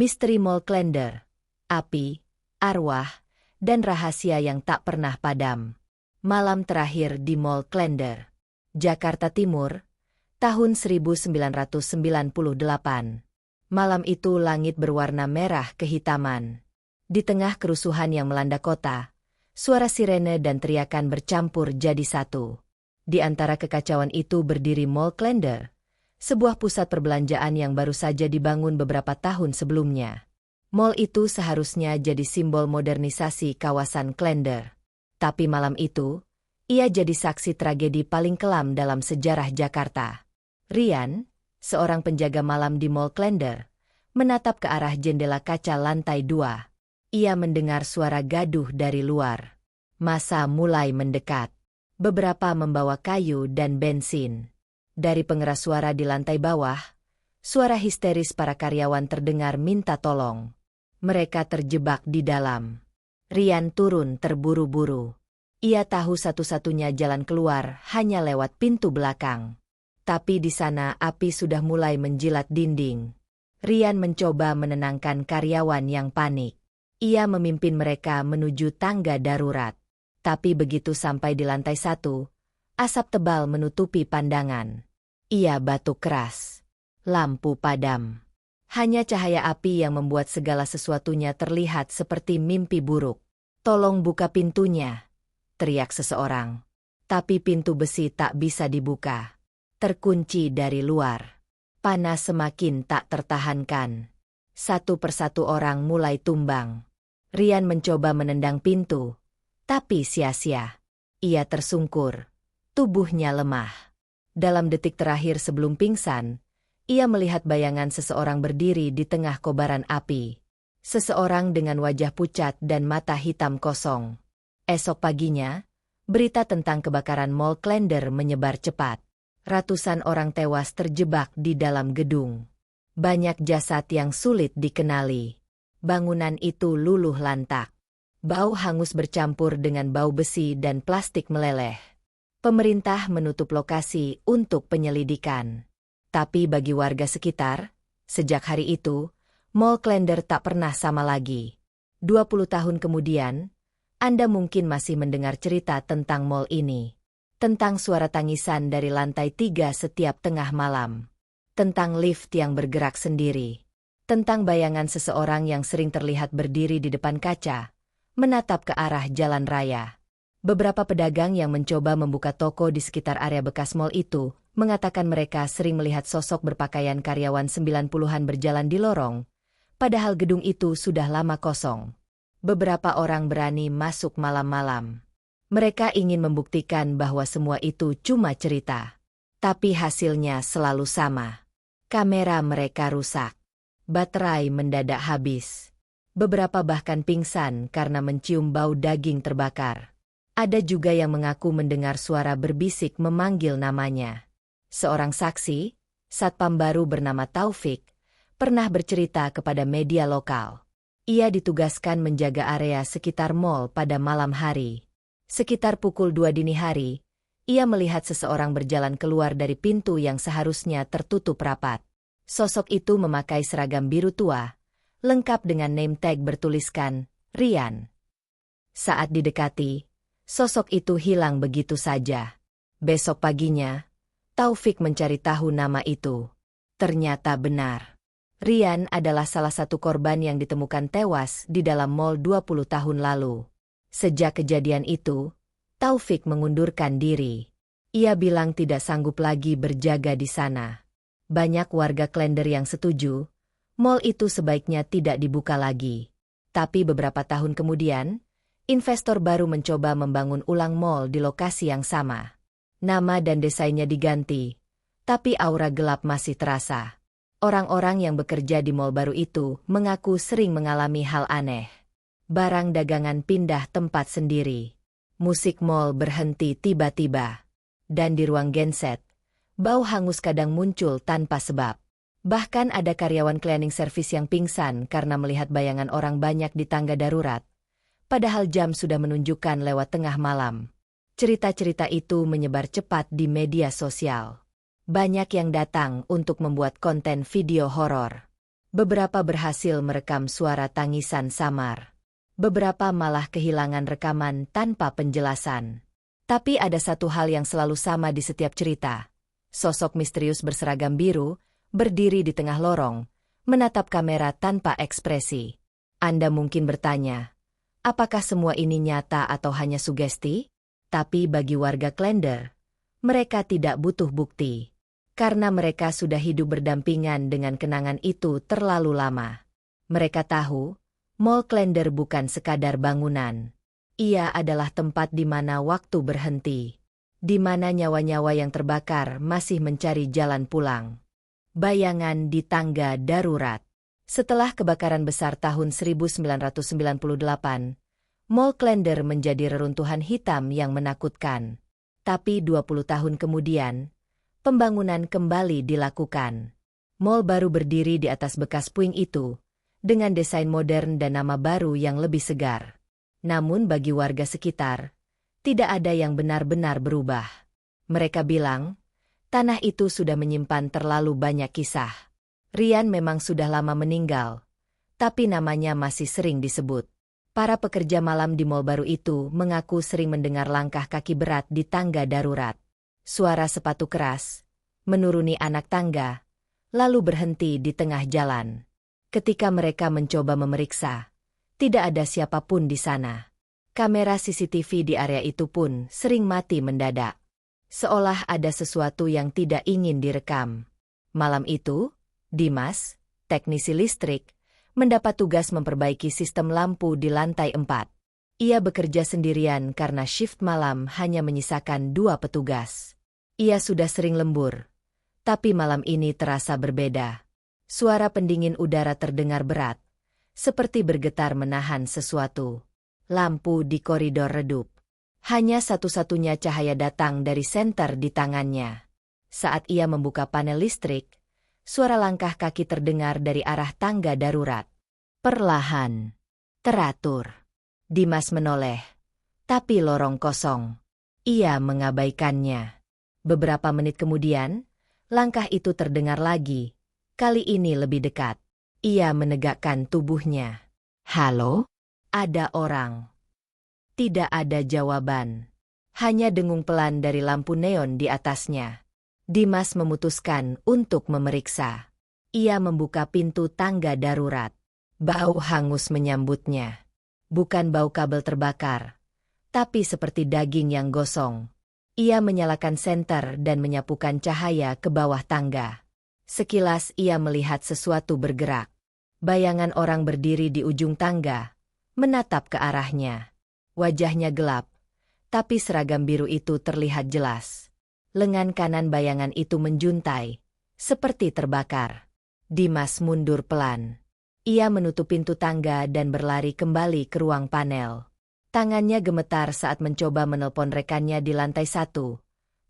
Misteri Mall Klender, api, arwah, dan rahasia yang tak pernah padam. Malam terakhir di Mall Klender, Jakarta Timur, tahun 1998. Malam itu langit berwarna merah kehitaman. Di tengah kerusuhan yang melanda kota, suara sirene dan teriakan bercampur jadi satu. Di antara kekacauan itu berdiri Mall Klender, sebuah pusat perbelanjaan yang baru saja dibangun beberapa tahun sebelumnya. Mall itu seharusnya jadi simbol modernisasi kawasan Klender. Tapi malam itu, ia jadi saksi tragedi paling kelam dalam sejarah Jakarta. Rian, seorang penjaga malam di Mall Klender, menatap ke arah jendela kaca lantai 2. Ia mendengar suara gaduh dari luar. Massa mulai mendekat. Beberapa membawa kayu dan bensin. Dari pengeras suara di lantai bawah, suara histeris para karyawan terdengar minta tolong. Mereka terjebak di dalam. Rian turun terburu-buru. Ia tahu satu-satunya jalan keluar hanya lewat pintu belakang. Tapi di sana api sudah mulai menjilat dinding. Rian mencoba menenangkan karyawan yang panik. Ia memimpin mereka menuju tangga darurat. Tapi begitu sampai di lantai 1, asap tebal menutupi pandangan. Ia batuk keras. Lampu padam. Hanya cahaya api yang membuat segala sesuatunya terlihat seperti mimpi buruk. "Tolong buka pintunya," teriak seseorang. Tapi pintu besi tak bisa dibuka. Terkunci dari luar. Panas semakin tak tertahankan. Satu persatu orang mulai tumbang. Rian mencoba menendang pintu, tapi sia-sia. Ia tersungkur. Tubuhnya lemah. Dalam detik terakhir sebelum pingsan, ia melihat bayangan seseorang berdiri di tengah kobaran api. Seseorang dengan wajah pucat dan mata hitam kosong. Esok paginya, berita tentang kebakaran Mall Klender menyebar cepat. Ratusan orang tewas terjebak di dalam gedung. Banyak jasad yang sulit dikenali. Bangunan itu luluh lantak. Bau hangus bercampur dengan bau besi dan plastik meleleh. Pemerintah menutup lokasi untuk penyelidikan. Tapi bagi warga sekitar, sejak hari itu, Mall Klender tak pernah sama lagi. 20 tahun kemudian, Anda mungkin masih mendengar cerita tentang mall ini. Tentang suara tangisan dari lantai 3 setiap tengah malam. Tentang lift yang bergerak sendiri. Tentang bayangan seseorang yang sering terlihat berdiri di depan kaca, menatap ke arah jalan raya. Beberapa pedagang yang mencoba membuka toko di sekitar area bekas mall itu, mengatakan mereka sering melihat sosok berpakaian karyawan 90-an berjalan di lorong, padahal gedung itu sudah lama kosong. Beberapa orang berani masuk malam-malam. Mereka ingin membuktikan bahwa semua itu cuma cerita. Tapi hasilnya selalu sama. Kamera mereka rusak. Baterai mendadak habis. Beberapa bahkan pingsan karena mencium bau daging terbakar. Ada juga yang mengaku mendengar suara berbisik memanggil namanya. Seorang saksi, satpam baru bernama Taufik, pernah bercerita kepada media lokal. Ia ditugaskan menjaga area sekitar mall pada malam hari. Sekitar pukul 2 dini hari, ia melihat seseorang berjalan keluar dari pintu yang seharusnya tertutup rapat. Sosok itu memakai seragam biru tua, lengkap dengan name tag bertuliskan, Rian. Saat didekati, sosok itu hilang begitu saja. Besok paginya, Taufik mencari tahu nama itu. Ternyata benar. Rian adalah salah satu korban yang ditemukan tewas di dalam mall 20 tahun lalu. Sejak kejadian itu, Taufik mengundurkan diri. Ia bilang tidak sanggup lagi berjaga di sana. Banyak warga Klender yang setuju, mall itu sebaiknya tidak dibuka lagi. Tapi beberapa tahun kemudian, investor baru mencoba membangun ulang mall di lokasi yang sama. Nama dan desainnya diganti, tapi aura gelap masih terasa. Orang-orang yang bekerja di mall baru itu mengaku sering mengalami hal aneh. Barang dagangan pindah tempat sendiri. Musik mall berhenti tiba-tiba. Dan di ruang genset, bau hangus kadang muncul tanpa sebab. Bahkan ada karyawan cleaning service yang pingsan karena melihat bayangan orang banyak di tangga darurat. Padahal jam sudah menunjukkan lewat tengah malam. Cerita-cerita itu menyebar cepat di media sosial. Banyak yang datang untuk membuat konten video horor. Beberapa berhasil merekam suara tangisan samar. Beberapa malah kehilangan rekaman tanpa penjelasan. Tapi ada satu hal yang selalu sama di setiap cerita. Sosok misterius berseragam biru, berdiri di tengah lorong, menatap kamera tanpa ekspresi. Anda mungkin bertanya, apakah semua ini nyata atau hanya sugesti? Tapi bagi warga Klender, mereka tidak butuh bukti. Karena mereka sudah hidup berdampingan dengan kenangan itu terlalu lama. Mereka tahu, Mall Klender bukan sekadar bangunan. Ia adalah tempat di mana waktu berhenti. Di mana nyawa-nyawa yang terbakar masih mencari jalan pulang. Bayangan di tangga darurat. Setelah kebakaran besar tahun 1998, Mall Klender menjadi reruntuhan hitam yang menakutkan. Tapi 20 tahun kemudian, pembangunan kembali dilakukan. Mall baru berdiri di atas bekas puing itu, dengan desain modern dan nama baru yang lebih segar. Namun bagi warga sekitar, tidak ada yang benar-benar berubah. Mereka bilang, tanah itu sudah menyimpan terlalu banyak kisah. Ryan memang sudah lama meninggal, tapi namanya masih sering disebut. Para pekerja malam di mall baru itu mengaku sering mendengar langkah kaki berat di tangga darurat. Suara sepatu keras, menuruni anak tangga, lalu berhenti di tengah jalan. Ketika mereka mencoba memeriksa, tidak ada siapapun di sana. Kamera CCTV di area itu pun sering mati mendadak. Seolah ada sesuatu yang tidak ingin direkam. Malam itu, Dimas, teknisi listrik, mendapat tugas memperbaiki sistem lampu di lantai 4. Ia bekerja sendirian karena shift malam hanya menyisakan 2 petugas. Ia sudah sering lembur, tapi malam ini terasa berbeda. Suara pendingin udara terdengar berat, seperti bergetar menahan sesuatu. Lampu di koridor redup. Hanya satu-satunya cahaya datang dari senter di tangannya. Saat ia membuka panel listrik, suara langkah kaki terdengar dari arah tangga darurat. Perlahan, teratur. Dimas menoleh, tapi lorong kosong. Ia mengabaikannya. Beberapa menit kemudian, langkah itu terdengar lagi. Kali ini lebih dekat. Ia menegakkan tubuhnya. Halo? Ada orang. Tidak ada jawaban. Hanya dengung pelan dari lampu neon di atasnya. Dimas memutuskan untuk memeriksa. Ia membuka pintu tangga darurat. Bau hangus menyambutnya. Bukan bau kabel terbakar, tapi seperti daging yang gosong. Ia menyalakan senter dan menyapukan cahaya ke bawah tangga. Sekilas ia melihat sesuatu bergerak. Bayangan orang berdiri di ujung tangga, menatap ke arahnya. Wajahnya gelap, tapi seragam biru itu terlihat jelas. Lengan kanan bayangan itu menjuntai, seperti terbakar. Dimas mundur pelan. Ia menutup pintu tangga dan berlari kembali ke ruang panel. Tangannya gemetar saat mencoba menelpon rekannya di lantai 1,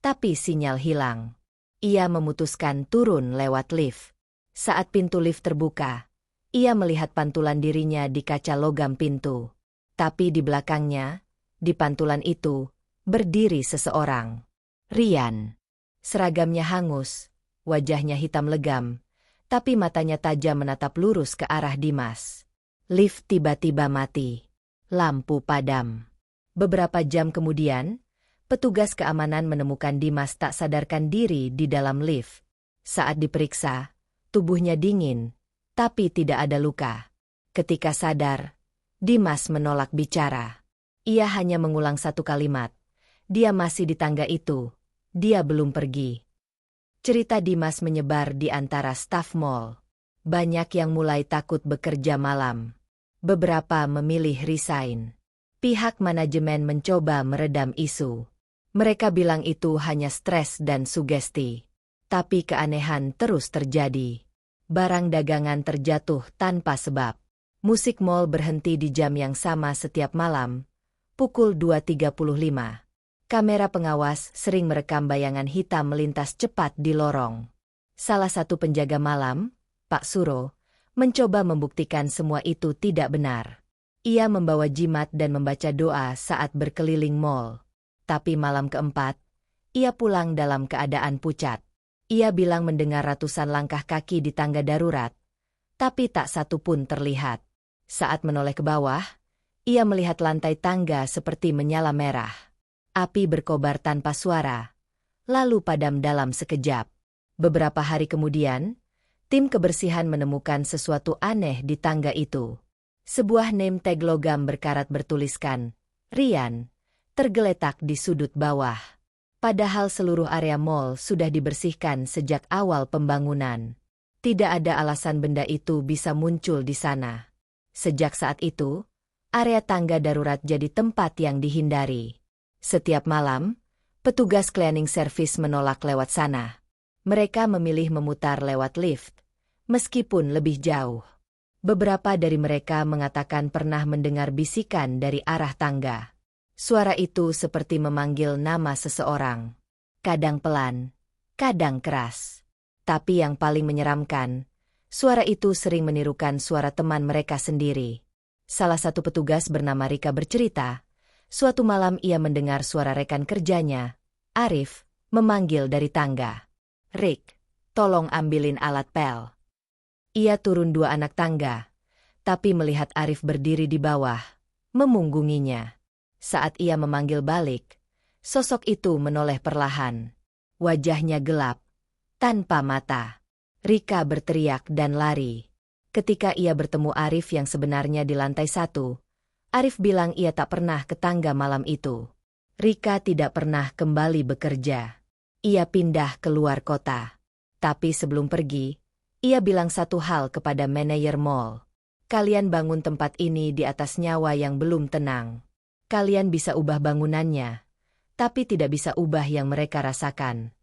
tapi sinyal hilang. Ia memutuskan turun lewat lift. Saat pintu lift terbuka, ia melihat pantulan dirinya di kaca logam pintu. Tapi di belakangnya, di pantulan itu, berdiri seseorang. Ryan. Seragamnya hangus, wajahnya hitam legam, tapi matanya tajam menatap lurus ke arah Dimas. Lift tiba-tiba mati. Lampu padam. Beberapa jam kemudian, petugas keamanan menemukan Dimas tak sadarkan diri di dalam lift. Saat diperiksa, tubuhnya dingin, tapi tidak ada luka. Ketika sadar, Dimas menolak bicara. Ia hanya mengulang satu kalimat. Dia masih di tangga itu. Dia belum pergi. Cerita Dimas menyebar di antara staf mall. Banyak yang mulai takut bekerja malam. Beberapa memilih resign. Pihak manajemen mencoba meredam isu. Mereka bilang itu hanya stres dan sugesti. Tapi keanehan terus terjadi. Barang dagangan terjatuh tanpa sebab. Musik mall berhenti di jam yang sama setiap malam, pukul 2.35. Kamera pengawas sering merekam bayangan hitam melintas cepat di lorong. Salah satu penjaga malam, Pak Suro, mencoba membuktikan semua itu tidak benar. Ia membawa jimat dan membaca doa saat berkeliling mall. Tapi malam keempat, ia pulang dalam keadaan pucat. Ia bilang mendengar ratusan langkah kaki di tangga darurat, tapi tak satu pun terlihat. Saat menoleh ke bawah, ia melihat lantai tangga seperti menyala merah. Api berkobar tanpa suara, lalu padam dalam sekejap. Beberapa hari kemudian, tim kebersihan menemukan sesuatu aneh di tangga itu. Sebuah name tag logam berkarat bertuliskan, Ryan, tergeletak di sudut bawah. Padahal seluruh area mall sudah dibersihkan sejak awal pembangunan. Tidak ada alasan benda itu bisa muncul di sana. Sejak saat itu, area tangga darurat jadi tempat yang dihindari. Setiap malam, petugas cleaning service menolak lewat sana. Mereka memilih memutar lewat lift, meskipun lebih jauh. Beberapa dari mereka mengatakan pernah mendengar bisikan dari arah tangga. Suara itu seperti memanggil nama seseorang. Kadang pelan, kadang keras. Tapi yang paling menyeramkan, suara itu sering menirukan suara teman mereka sendiri. Salah satu petugas bernama Rika bercerita, suatu malam ia mendengar suara rekan kerjanya, Arif, memanggil dari tangga. Rick, tolong ambilin alat pel. Ia turun 2 anak tangga, tapi melihat Arif berdiri di bawah, memunggunginya. Saat ia memanggil balik, sosok itu menoleh perlahan. Wajahnya gelap, tanpa mata. Rika berteriak dan lari. Ketika ia bertemu Arif yang sebenarnya di lantai 1, Arif bilang ia tak pernah ke tangga malam itu. Rika tidak pernah kembali bekerja. Ia pindah ke luar kota. Tapi sebelum pergi, ia bilang satu hal kepada manajer mall. Kalian bangun tempat ini di atas nyawa yang belum tenang. Kalian bisa ubah bangunannya, tapi tidak bisa ubah yang mereka rasakan.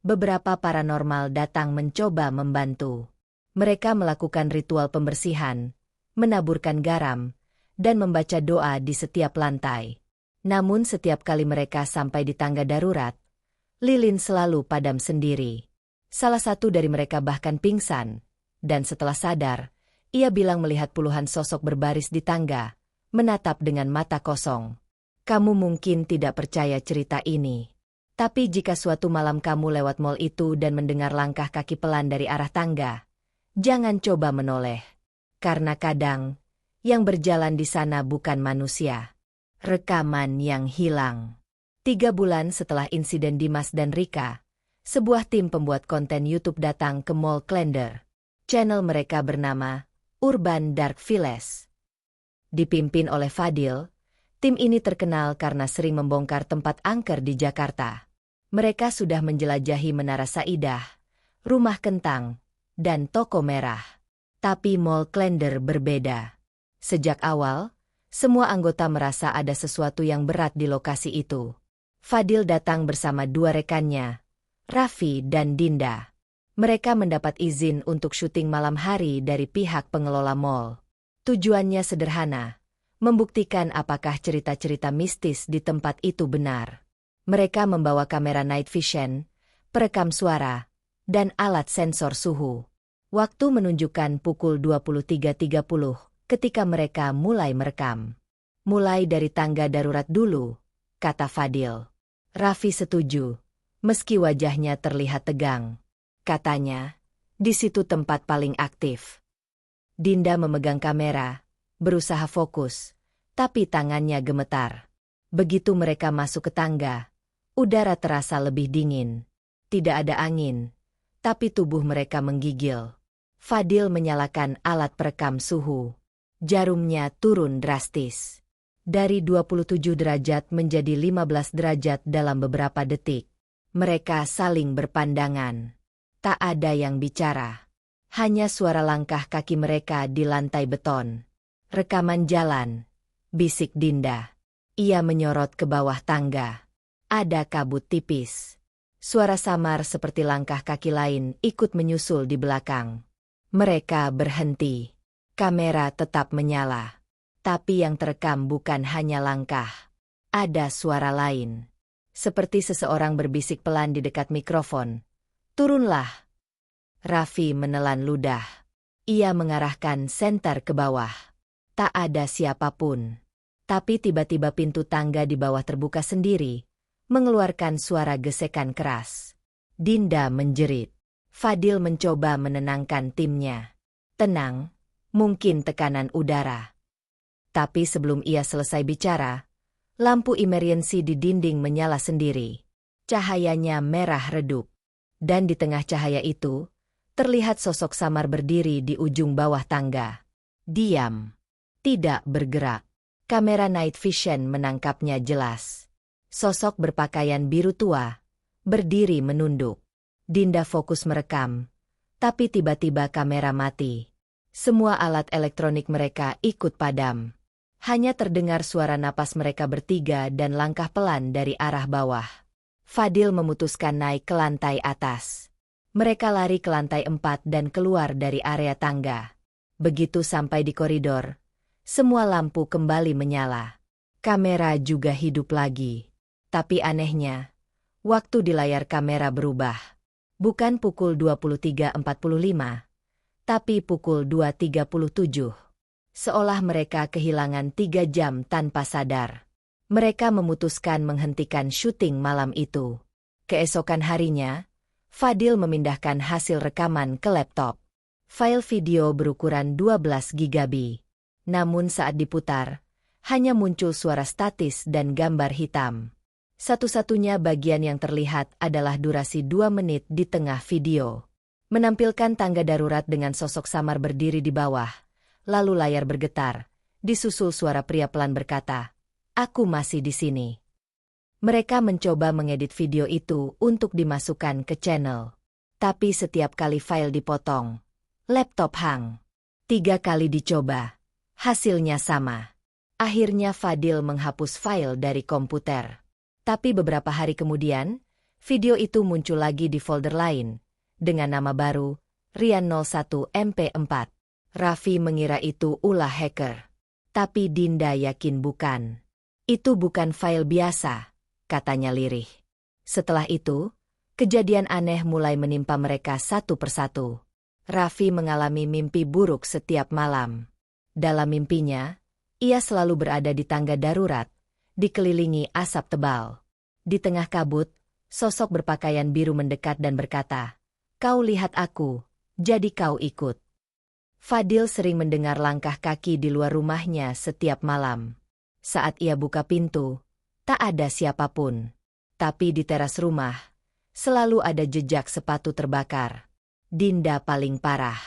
Beberapa paranormal datang mencoba membantu. Mereka melakukan ritual pembersihan, menaburkan garam, dan membaca doa di setiap lantai. Namun setiap kali mereka sampai di tangga darurat, lilin selalu padam sendiri. Salah satu dari mereka bahkan pingsan, dan setelah sadar, ia bilang melihat puluhan sosok berbaris di tangga, menatap dengan mata kosong. Kamu mungkin tidak percaya cerita ini. Tapi jika suatu malam kamu lewat mall itu dan mendengar langkah kaki pelan dari arah tangga, jangan coba menoleh. Karena kadang, yang berjalan di sana bukan manusia. Rekaman yang hilang. 3 bulan setelah insiden Dimas dan Rika, sebuah tim pembuat konten YouTube datang ke Mall Klender. Channel mereka bernama Urban Dark Village. Dipimpin oleh Fadil, tim ini terkenal karena sering membongkar tempat angker di Jakarta. Mereka sudah menjelajahi Menara Saidah, Rumah Kentang, dan Toko Merah. Tapi Mall Klender berbeda. Sejak awal, semua anggota merasa ada sesuatu yang berat di lokasi itu. Fadil datang bersama 2 rekannya, Raffi dan Dinda. Mereka mendapat izin untuk syuting malam hari dari pihak pengelola mall. Tujuannya sederhana, membuktikan apakah cerita-cerita mistis di tempat itu benar. Mereka membawa kamera night vision, perekam suara, dan alat sensor suhu. Waktu menunjukkan pukul 23.30 ketika mereka mulai merekam. Mulai dari tangga darurat dulu, kata Fadil. Raffi setuju, meski wajahnya terlihat tegang. Katanya, di situ tempat paling aktif. Dinda memegang kamera, berusaha fokus, tapi tangannya gemetar. Begitu mereka masuk ke tangga, udara terasa lebih dingin. Tidak ada angin, tapi tubuh mereka menggigil. Fadil menyalakan alat perekam suhu. Jarumnya turun drastis. Dari 27 derajat menjadi 15 derajat dalam beberapa detik. Mereka saling berpandangan. Tak ada yang bicara. Hanya suara langkah kaki mereka di lantai beton. Rekaman jalan, bisik Dinda. Ia menyorot ke bawah tangga. Ada kabut tipis. Suara samar seperti langkah kaki lain ikut menyusul di belakang. Mereka berhenti. Kamera tetap menyala. Tapi yang terekam bukan hanya langkah. Ada suara lain. Seperti seseorang berbisik pelan di dekat mikrofon. Turunlah. Raffi menelan ludah. Ia mengarahkan senter ke bawah. Tak ada siapapun. Tapi tiba-tiba pintu tangga di bawah terbuka sendiri, mengeluarkan suara gesekan keras. Dinda menjerit. Fadil mencoba menenangkan timnya. Tenang, mungkin tekanan udara. Tapi sebelum ia selesai bicara, lampu emergency di dinding menyala sendiri. Cahayanya merah redup. Dan di tengah cahaya itu, terlihat sosok samar berdiri di ujung bawah tangga. Diam. Tidak bergerak. Kamera night vision menangkapnya jelas. Sosok berpakaian biru tua, berdiri menunduk. Dinda fokus merekam, tapi tiba-tiba kamera mati. Semua alat elektronik mereka ikut padam. Hanya terdengar suara napas mereka bertiga dan langkah pelan dari arah bawah. Fadil memutuskan naik ke lantai atas. Mereka lari ke lantai 4 dan keluar dari area tangga. Begitu sampai di koridor, semua lampu kembali menyala. Kamera juga hidup lagi. Tapi anehnya, waktu di layar kamera berubah. Bukan pukul 23.45, tapi pukul 2.37. Seolah mereka kehilangan 3 jam tanpa sadar. Mereka memutuskan menghentikan syuting malam itu. Keesokan harinya, Fadil memindahkan hasil rekaman ke laptop. File video berukuran 12 GB. Namun saat diputar, hanya muncul suara statis dan gambar hitam. Satu-satunya bagian yang terlihat adalah durasi 2 menit di tengah video. Menampilkan tangga darurat dengan sosok samar berdiri di bawah. Lalu layar bergetar, disusul suara pria pelan berkata, "Aku masih di sini." Mereka mencoba mengedit video itu untuk dimasukkan ke channel. Tapi setiap kali file dipotong, laptop hang. 3 kali dicoba, hasilnya sama. Akhirnya Fadil menghapus file dari komputer. Tapi beberapa hari kemudian, video itu muncul lagi di folder lain, dengan nama baru, Rian 01 MP4. Raffi mengira itu ulah hacker. Tapi Dinda yakin bukan. Itu bukan file biasa, katanya lirih. Setelah itu, kejadian aneh mulai menimpa mereka satu persatu. Raffi mengalami mimpi buruk setiap malam. Dalam mimpinya, ia selalu berada di tangga darurat, dikelilingi asap tebal. Di tengah kabut, sosok berpakaian biru mendekat dan berkata, "Kau lihat aku, jadi kau ikut." Fadil sering mendengar langkah kaki di luar rumahnya setiap malam. Saat ia buka pintu, tak ada siapapun. Tapi di teras rumah, selalu ada jejak sepatu terbakar. Dinda paling parah.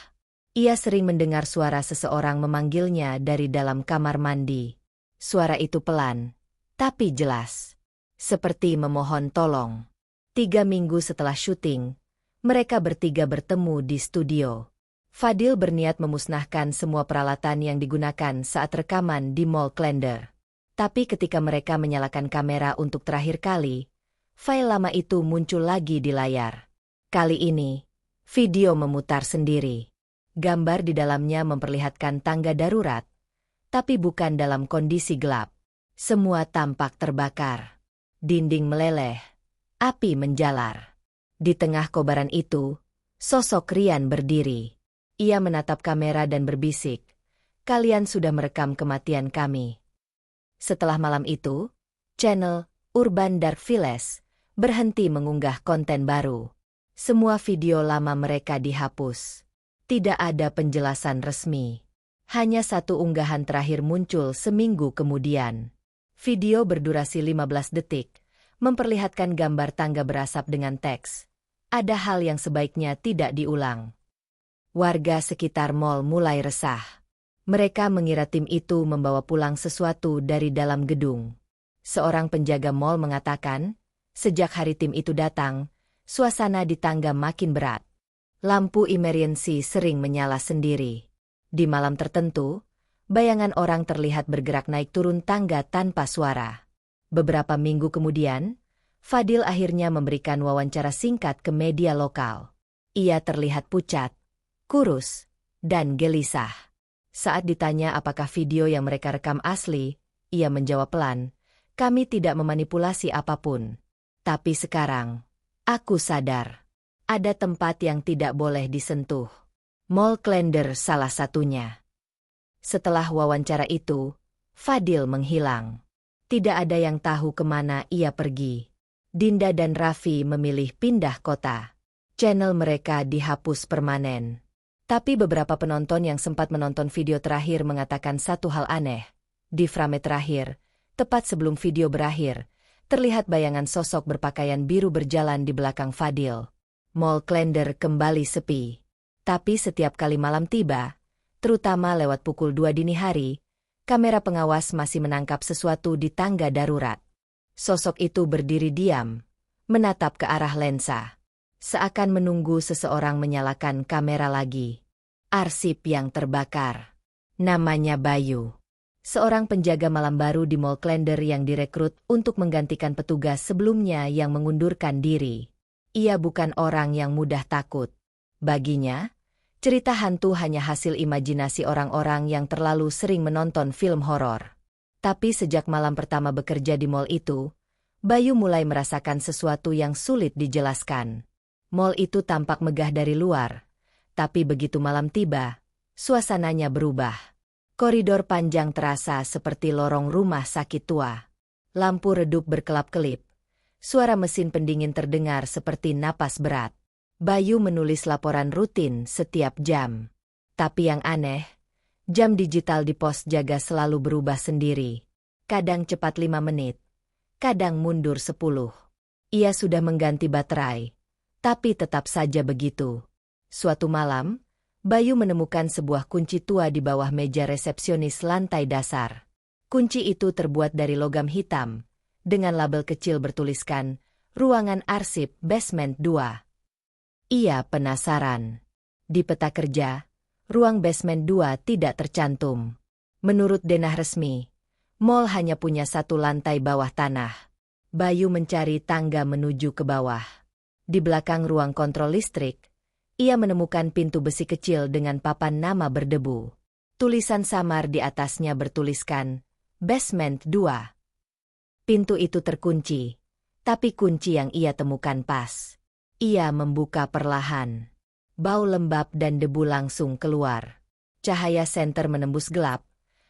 Ia sering mendengar suara seseorang memanggilnya dari dalam kamar mandi. Suara itu pelan, tapi jelas. Seperti memohon tolong. 3 minggu setelah syuting, mereka bertiga bertemu di studio. Fadil berniat memusnahkan semua peralatan yang digunakan saat rekaman di Mall Klender. Tapi ketika mereka menyalakan kamera untuk terakhir kali, file lama itu muncul lagi di layar. Kali ini, video memutar sendiri. Gambar di dalamnya memperlihatkan tangga darurat, tapi bukan dalam kondisi gelap. Semua tampak terbakar. Dinding meleleh, api menjalar. Di tengah kobaran itu, sosok Rian berdiri. Ia menatap kamera dan berbisik, "Kalian sudah merekam kematian kami." Setelah malam itu, channel Urban Dark Village berhenti mengunggah konten baru. Semua video lama mereka dihapus. Tidak ada penjelasan resmi. Hanya satu unggahan terakhir muncul seminggu kemudian. Video berdurasi 15 detik, memperlihatkan gambar tangga berasap dengan teks, "Ada hal yang sebaiknya tidak diulang." Warga sekitar mall mulai resah. Mereka mengira tim itu membawa pulang sesuatu dari dalam gedung. Seorang penjaga mall mengatakan, sejak hari tim itu datang, suasana di tangga makin berat. Lampu emergency sering menyala sendiri. Di malam tertentu, bayangan orang terlihat bergerak naik turun tangga tanpa suara. Beberapa minggu kemudian, Fadil akhirnya memberikan wawancara singkat ke media lokal. Ia terlihat pucat, kurus, dan gelisah. Saat ditanya apakah video yang mereka rekam asli, ia menjawab pelan, "Kami tidak memanipulasi apapun. Tapi sekarang, aku sadar. Ada tempat yang tidak boleh disentuh. Mall Klender salah satunya." Setelah wawancara itu, Fadil menghilang. Tidak ada yang tahu kemana ia pergi. Dinda dan Raffi memilih pindah kota. Channel mereka dihapus permanen. Tapi beberapa penonton yang sempat menonton video terakhir mengatakan satu hal aneh. Di frame terakhir, tepat sebelum video berakhir, terlihat bayangan sosok berpakaian biru berjalan di belakang Fadil. Mall Klender kembali sepi. Tapi setiap kali malam tiba, terutama lewat pukul 2 dini hari, kamera pengawas masih menangkap sesuatu di tangga darurat. Sosok itu berdiri diam, menatap ke arah lensa. Seakan menunggu seseorang menyalakan kamera lagi. Arsip yang terbakar. Namanya Bayu. Seorang penjaga malam baru di Mall Klender yang direkrut untuk menggantikan petugas sebelumnya yang mengundurkan diri. Ia bukan orang yang mudah takut. Baginya, cerita hantu hanya hasil imajinasi orang-orang yang terlalu sering menonton film horor. Tapi sejak malam pertama bekerja di mall itu, Bayu mulai merasakan sesuatu yang sulit dijelaskan. Mall itu tampak megah dari luar, tapi begitu malam tiba, suasananya berubah. Koridor panjang terasa seperti lorong rumah sakit tua. Lampu redup berkelap-kelip. Suara mesin pendingin terdengar seperti napas berat. Bayu menulis laporan rutin setiap jam. Tapi yang aneh, jam digital di pos jaga selalu berubah sendiri. Kadang cepat 5 menit, kadang mundur 10. Ia sudah mengganti baterai, tapi tetap saja begitu. Suatu malam, Bayu menemukan sebuah kunci tua di bawah meja resepsionis lantai dasar. Kunci itu terbuat dari logam hitam, dengan label kecil bertuliskan, Ruangan Arsip Basement 2. Ia penasaran. Di peta kerja, ruang Basement 2 tidak tercantum. Menurut denah resmi, mall hanya punya satu lantai bawah tanah. Bayu mencari tangga menuju ke bawah. Di belakang ruang kontrol listrik, ia menemukan pintu besi kecil dengan papan nama berdebu. Tulisan samar di atasnya bertuliskan, Basement 2. Pintu itu terkunci, tapi kunci yang ia temukan pas. Ia membuka perlahan. Bau lembab dan debu langsung keluar. Cahaya senter menembus gelap,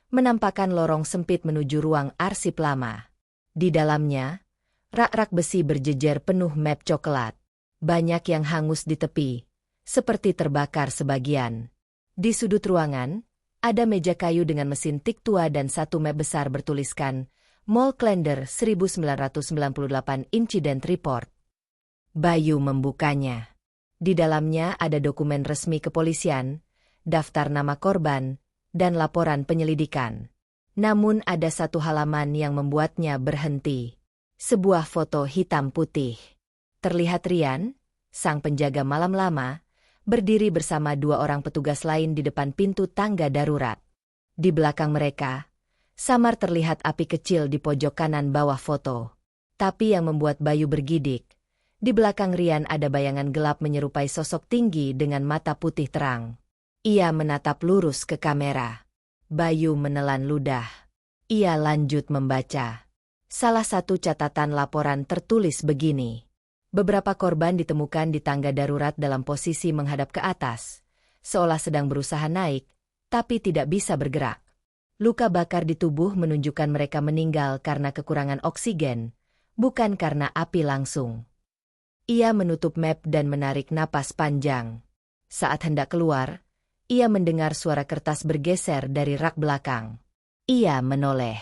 menampakkan lorong sempit menuju ruang arsip lama. Di dalamnya, rak-rak besi berjejer penuh map coklat. Banyak yang hangus di tepi, seperti terbakar sebagian. Di sudut ruangan, ada meja kayu dengan mesin tik tua dan satu map besar bertuliskan, Mall Klender 1998 Incident Report. Bayu membukanya. Di dalamnya ada dokumen resmi kepolisian, daftar nama korban, dan laporan penyelidikan. Namun ada satu halaman yang membuatnya berhenti. Sebuah foto hitam putih. Terlihat Rian, sang penjaga malam lama, berdiri bersama dua orang petugas lain di depan pintu tangga darurat. Di belakang mereka, samar terlihat api kecil di pojok kanan bawah foto. Tapi yang membuat Bayu bergidik, di belakang Rian ada bayangan gelap menyerupai sosok tinggi dengan mata putih terang. Ia menatap lurus ke kamera. Bayu menelan ludah. Ia lanjut membaca. Salah satu catatan laporan tertulis begini. Beberapa korban ditemukan di tangga darurat dalam posisi menghadap ke atas, seolah sedang berusaha naik, tapi tidak bisa bergerak. Luka bakar di tubuh menunjukkan mereka meninggal karena kekurangan oksigen, bukan karena api langsung. Ia menutup map dan menarik napas panjang. Saat hendak keluar, ia mendengar suara kertas bergeser dari rak belakang. Ia menoleh.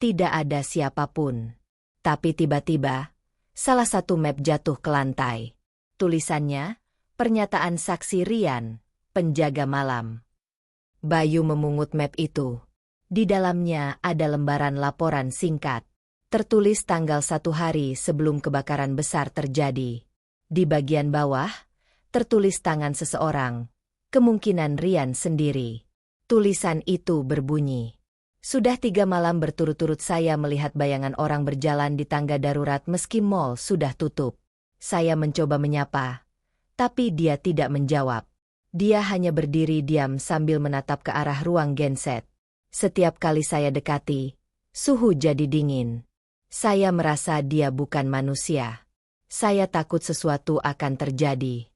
Tidak ada siapapun. Tapi tiba-tiba, salah satu map jatuh ke lantai. Tulisannya, pernyataan saksi Rian, penjaga malam. Bayu memungut map itu. Di dalamnya ada lembaran laporan singkat. Tertulis tanggal 1 hari sebelum kebakaran besar terjadi. Di bagian bawah, tertulis tangan seseorang. Kemungkinan Rian sendiri. Tulisan itu berbunyi. Sudah 3 malam berturut-turut saya melihat bayangan orang berjalan di tangga darurat meski mall sudah tutup. Saya mencoba menyapa, tapi dia tidak menjawab. Dia hanya berdiri diam sambil menatap ke arah ruang genset. Setiap kali saya dekati, suhu jadi dingin. Saya merasa dia bukan manusia. Saya takut sesuatu akan terjadi.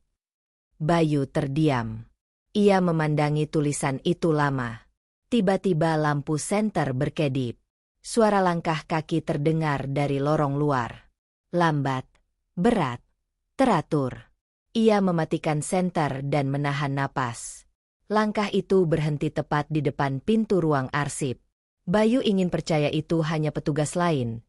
Bayu terdiam. Ia memandangi tulisan itu lama. Tiba-tiba lampu senter berkedip. Suara langkah kaki terdengar dari lorong luar. Lambat, berat, teratur. Ia mematikan senter dan menahan napas. Langkah itu berhenti tepat di depan pintu ruang arsip. Bayu ingin percaya itu hanya petugas lain,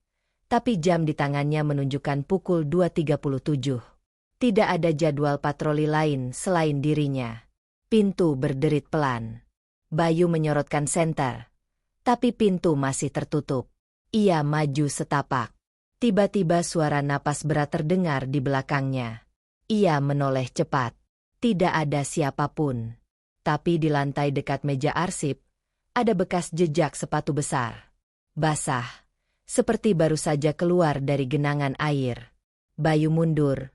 tapi jam di tangannya menunjukkan pukul 2.37. Tidak ada jadwal patroli lain selain dirinya. Pintu berderit pelan. Bayu menyorotkan senter, tapi pintu masih tertutup. Ia maju setapak. Tiba-tiba suara napas berat terdengar di belakangnya. Ia menoleh cepat. Tidak ada siapapun. Tapi di lantai dekat meja arsip, ada bekas jejak sepatu besar. Basah, seperti baru saja keluar dari genangan air. Bayu mundur.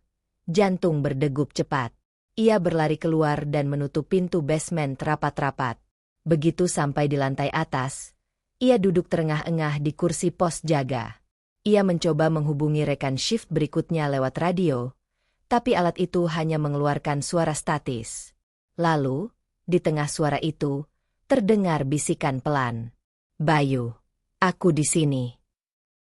Jantung berdegup cepat. Ia berlari keluar dan menutup pintu basement rapat-rapat. Begitu sampai di lantai atas, ia duduk terengah-engah di kursi pos jaga. Ia mencoba menghubungi rekan shift berikutnya lewat radio, tapi alat itu hanya mengeluarkan suara statis. Lalu, di tengah suara itu, terdengar bisikan pelan. "Bayu, aku di sini."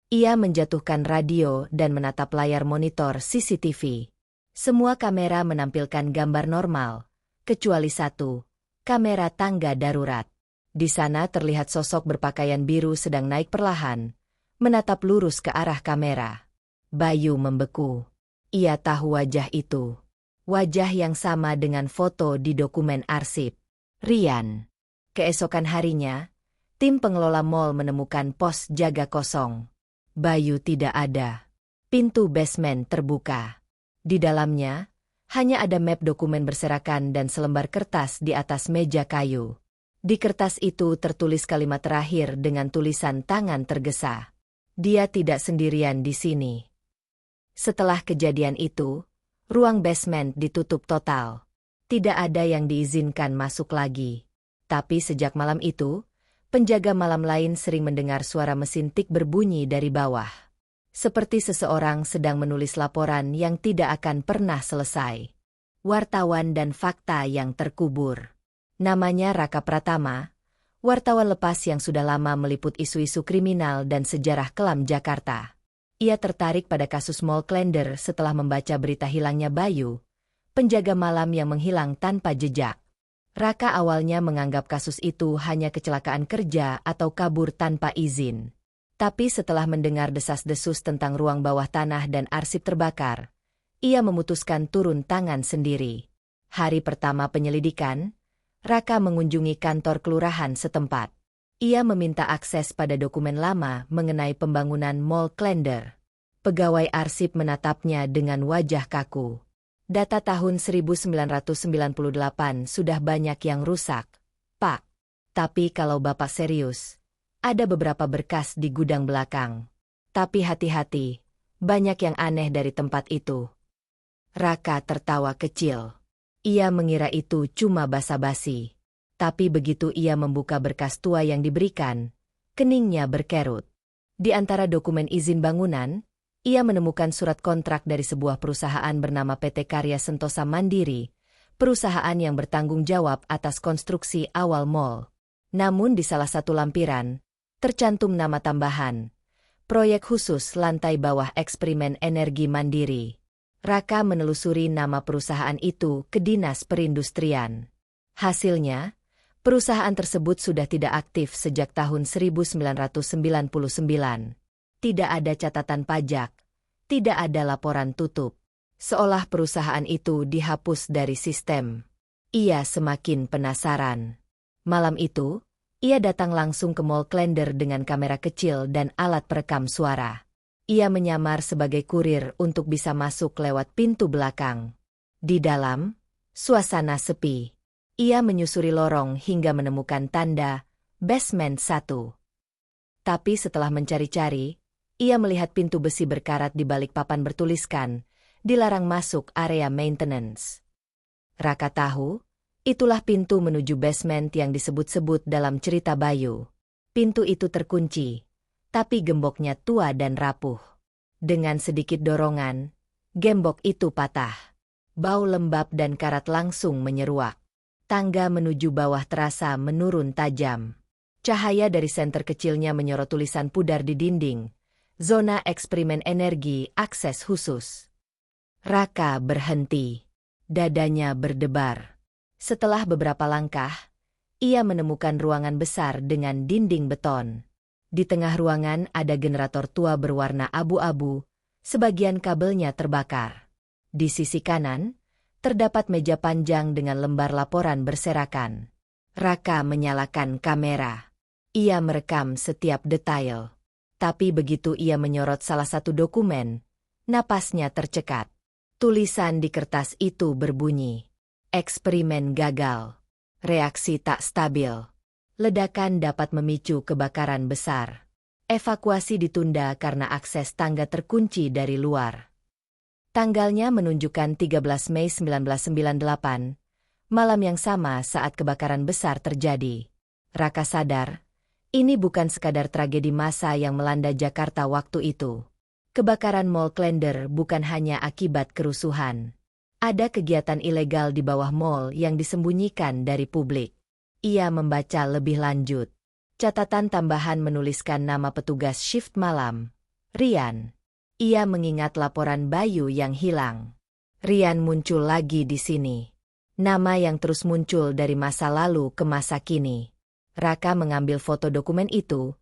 Ia menjatuhkan radio dan menatap layar monitor CCTV. Semua kamera menampilkan gambar normal, kecuali satu, kamera tangga darurat. Di sana terlihat sosok berpakaian biru sedang naik perlahan, menatap lurus ke arah kamera. Bayu membeku. Ia tahu wajah itu. Wajah yang sama dengan foto di dokumen arsip. Rian. Keesokan harinya, tim pengelola mal menemukan pos jaga kosong. Bayu tidak ada. Pintu basement terbuka. Di dalamnya, hanya ada map dokumen berserakan dan selembar kertas di atas meja kayu. Di kertas itu tertulis kalimat terakhir dengan tulisan tangan tergesa. Dia tidak sendirian di sini. Setelah kejadian itu, ruang basement ditutup total. Tidak ada yang diizinkan masuk lagi. Tapi sejak malam itu, penjaga malam lain sering mendengar suara mesin tik berbunyi dari bawah. Seperti seseorang sedang menulis laporan yang tidak akan pernah selesai. Wartawan dan fakta yang terkubur. Namanya Raka Pratama, wartawan lepas yang sudah lama meliput isu-isu kriminal dan sejarah kelam Jakarta. Ia tertarik pada kasus Mall Klender setelah membaca berita hilangnya Bayu, penjaga malam yang menghilang tanpa jejak. Raka awalnya menganggap kasus itu hanya kecelakaan kerja atau kabur tanpa izin. Tapi setelah mendengar desas-desus tentang ruang bawah tanah dan arsip terbakar, ia memutuskan turun tangan sendiri. Hari pertama penyelidikan, Raka mengunjungi kantor kelurahan setempat. Ia meminta akses pada dokumen lama mengenai pembangunan Mall Klender. Pegawai arsip menatapnya dengan wajah kaku. Data tahun 1998 sudah banyak yang rusak, Pak. Tapi kalau Bapak serius, ada beberapa berkas di gudang belakang. Tapi hati-hati, banyak yang aneh dari tempat itu. Raka tertawa kecil. Ia mengira itu cuma basa-basi. Tapi begitu ia membuka berkas tua yang diberikan, keningnya berkerut. Di antara dokumen izin bangunan, ia menemukan surat kontrak dari sebuah perusahaan bernama PT Karya Sentosa Mandiri, perusahaan yang bertanggung jawab atas konstruksi awal mall. Namun di salah satu lampiran, tercantum nama tambahan, proyek khusus lantai bawah eksperimen energi mandiri. Raka menelusuri nama perusahaan itu ke Dinas Perindustrian. Hasilnya, perusahaan tersebut sudah tidak aktif sejak tahun 1999. Tidak ada catatan pajak, tidak ada laporan tutup. Seolah perusahaan itu dihapus dari sistem. Ia semakin penasaran. Malam itu, ia datang langsung ke Mall Klender dengan kamera kecil dan alat perekam suara. Ia menyamar sebagai kurir untuk bisa masuk lewat pintu belakang. Di dalam, suasana sepi. Ia menyusuri lorong hingga menemukan tanda basement 1. Tapi setelah mencari-cari, ia melihat pintu besi berkarat di balik papan bertuliskan, "Dilarang masuk area maintenance." Raka tahu, itulah pintu menuju basement yang disebut-sebut dalam cerita Bayu. Pintu itu terkunci, tapi gemboknya tua dan rapuh. Dengan sedikit dorongan, gembok itu patah. Bau lembab dan karat langsung menyeruak. Tangga menuju bawah terasa menurun tajam. Cahaya dari senter kecilnya menyorot tulisan pudar di dinding. Zona eksperimen energi akses khusus. Raka berhenti. Dadanya berdebar. Setelah beberapa langkah, ia menemukan ruangan besar dengan dinding beton. Di tengah ruangan ada generator tua berwarna abu-abu, sebagian kabelnya terbakar. Di sisi kanan, terdapat meja panjang dengan lembar laporan berserakan. Raka menyalakan kamera. Ia merekam setiap detail. Tapi begitu ia menyorot salah satu dokumen, napasnya tercekat. Tulisan di kertas itu berbunyi, "Eksperimen gagal. Reaksi tak stabil. Ledakan dapat memicu kebakaran besar. Evakuasi ditunda karena akses tangga terkunci dari luar." Tanggalnya menunjukkan 13 Mei 1998, malam yang sama saat kebakaran besar terjadi. Raka sadar, ini bukan sekadar tragedi massa yang melanda Jakarta waktu itu. Kebakaran Mall Klender bukan hanya akibat kerusuhan. Ada kegiatan ilegal di bawah mall yang disembunyikan dari publik. Ia membaca lebih lanjut. Catatan tambahan menuliskan nama petugas shift malam, Rian. Ia mengingat laporan Bayu yang hilang. Rian muncul lagi di sini. Nama yang terus muncul dari masa lalu ke masa kini. Raka mengambil foto dokumen itu,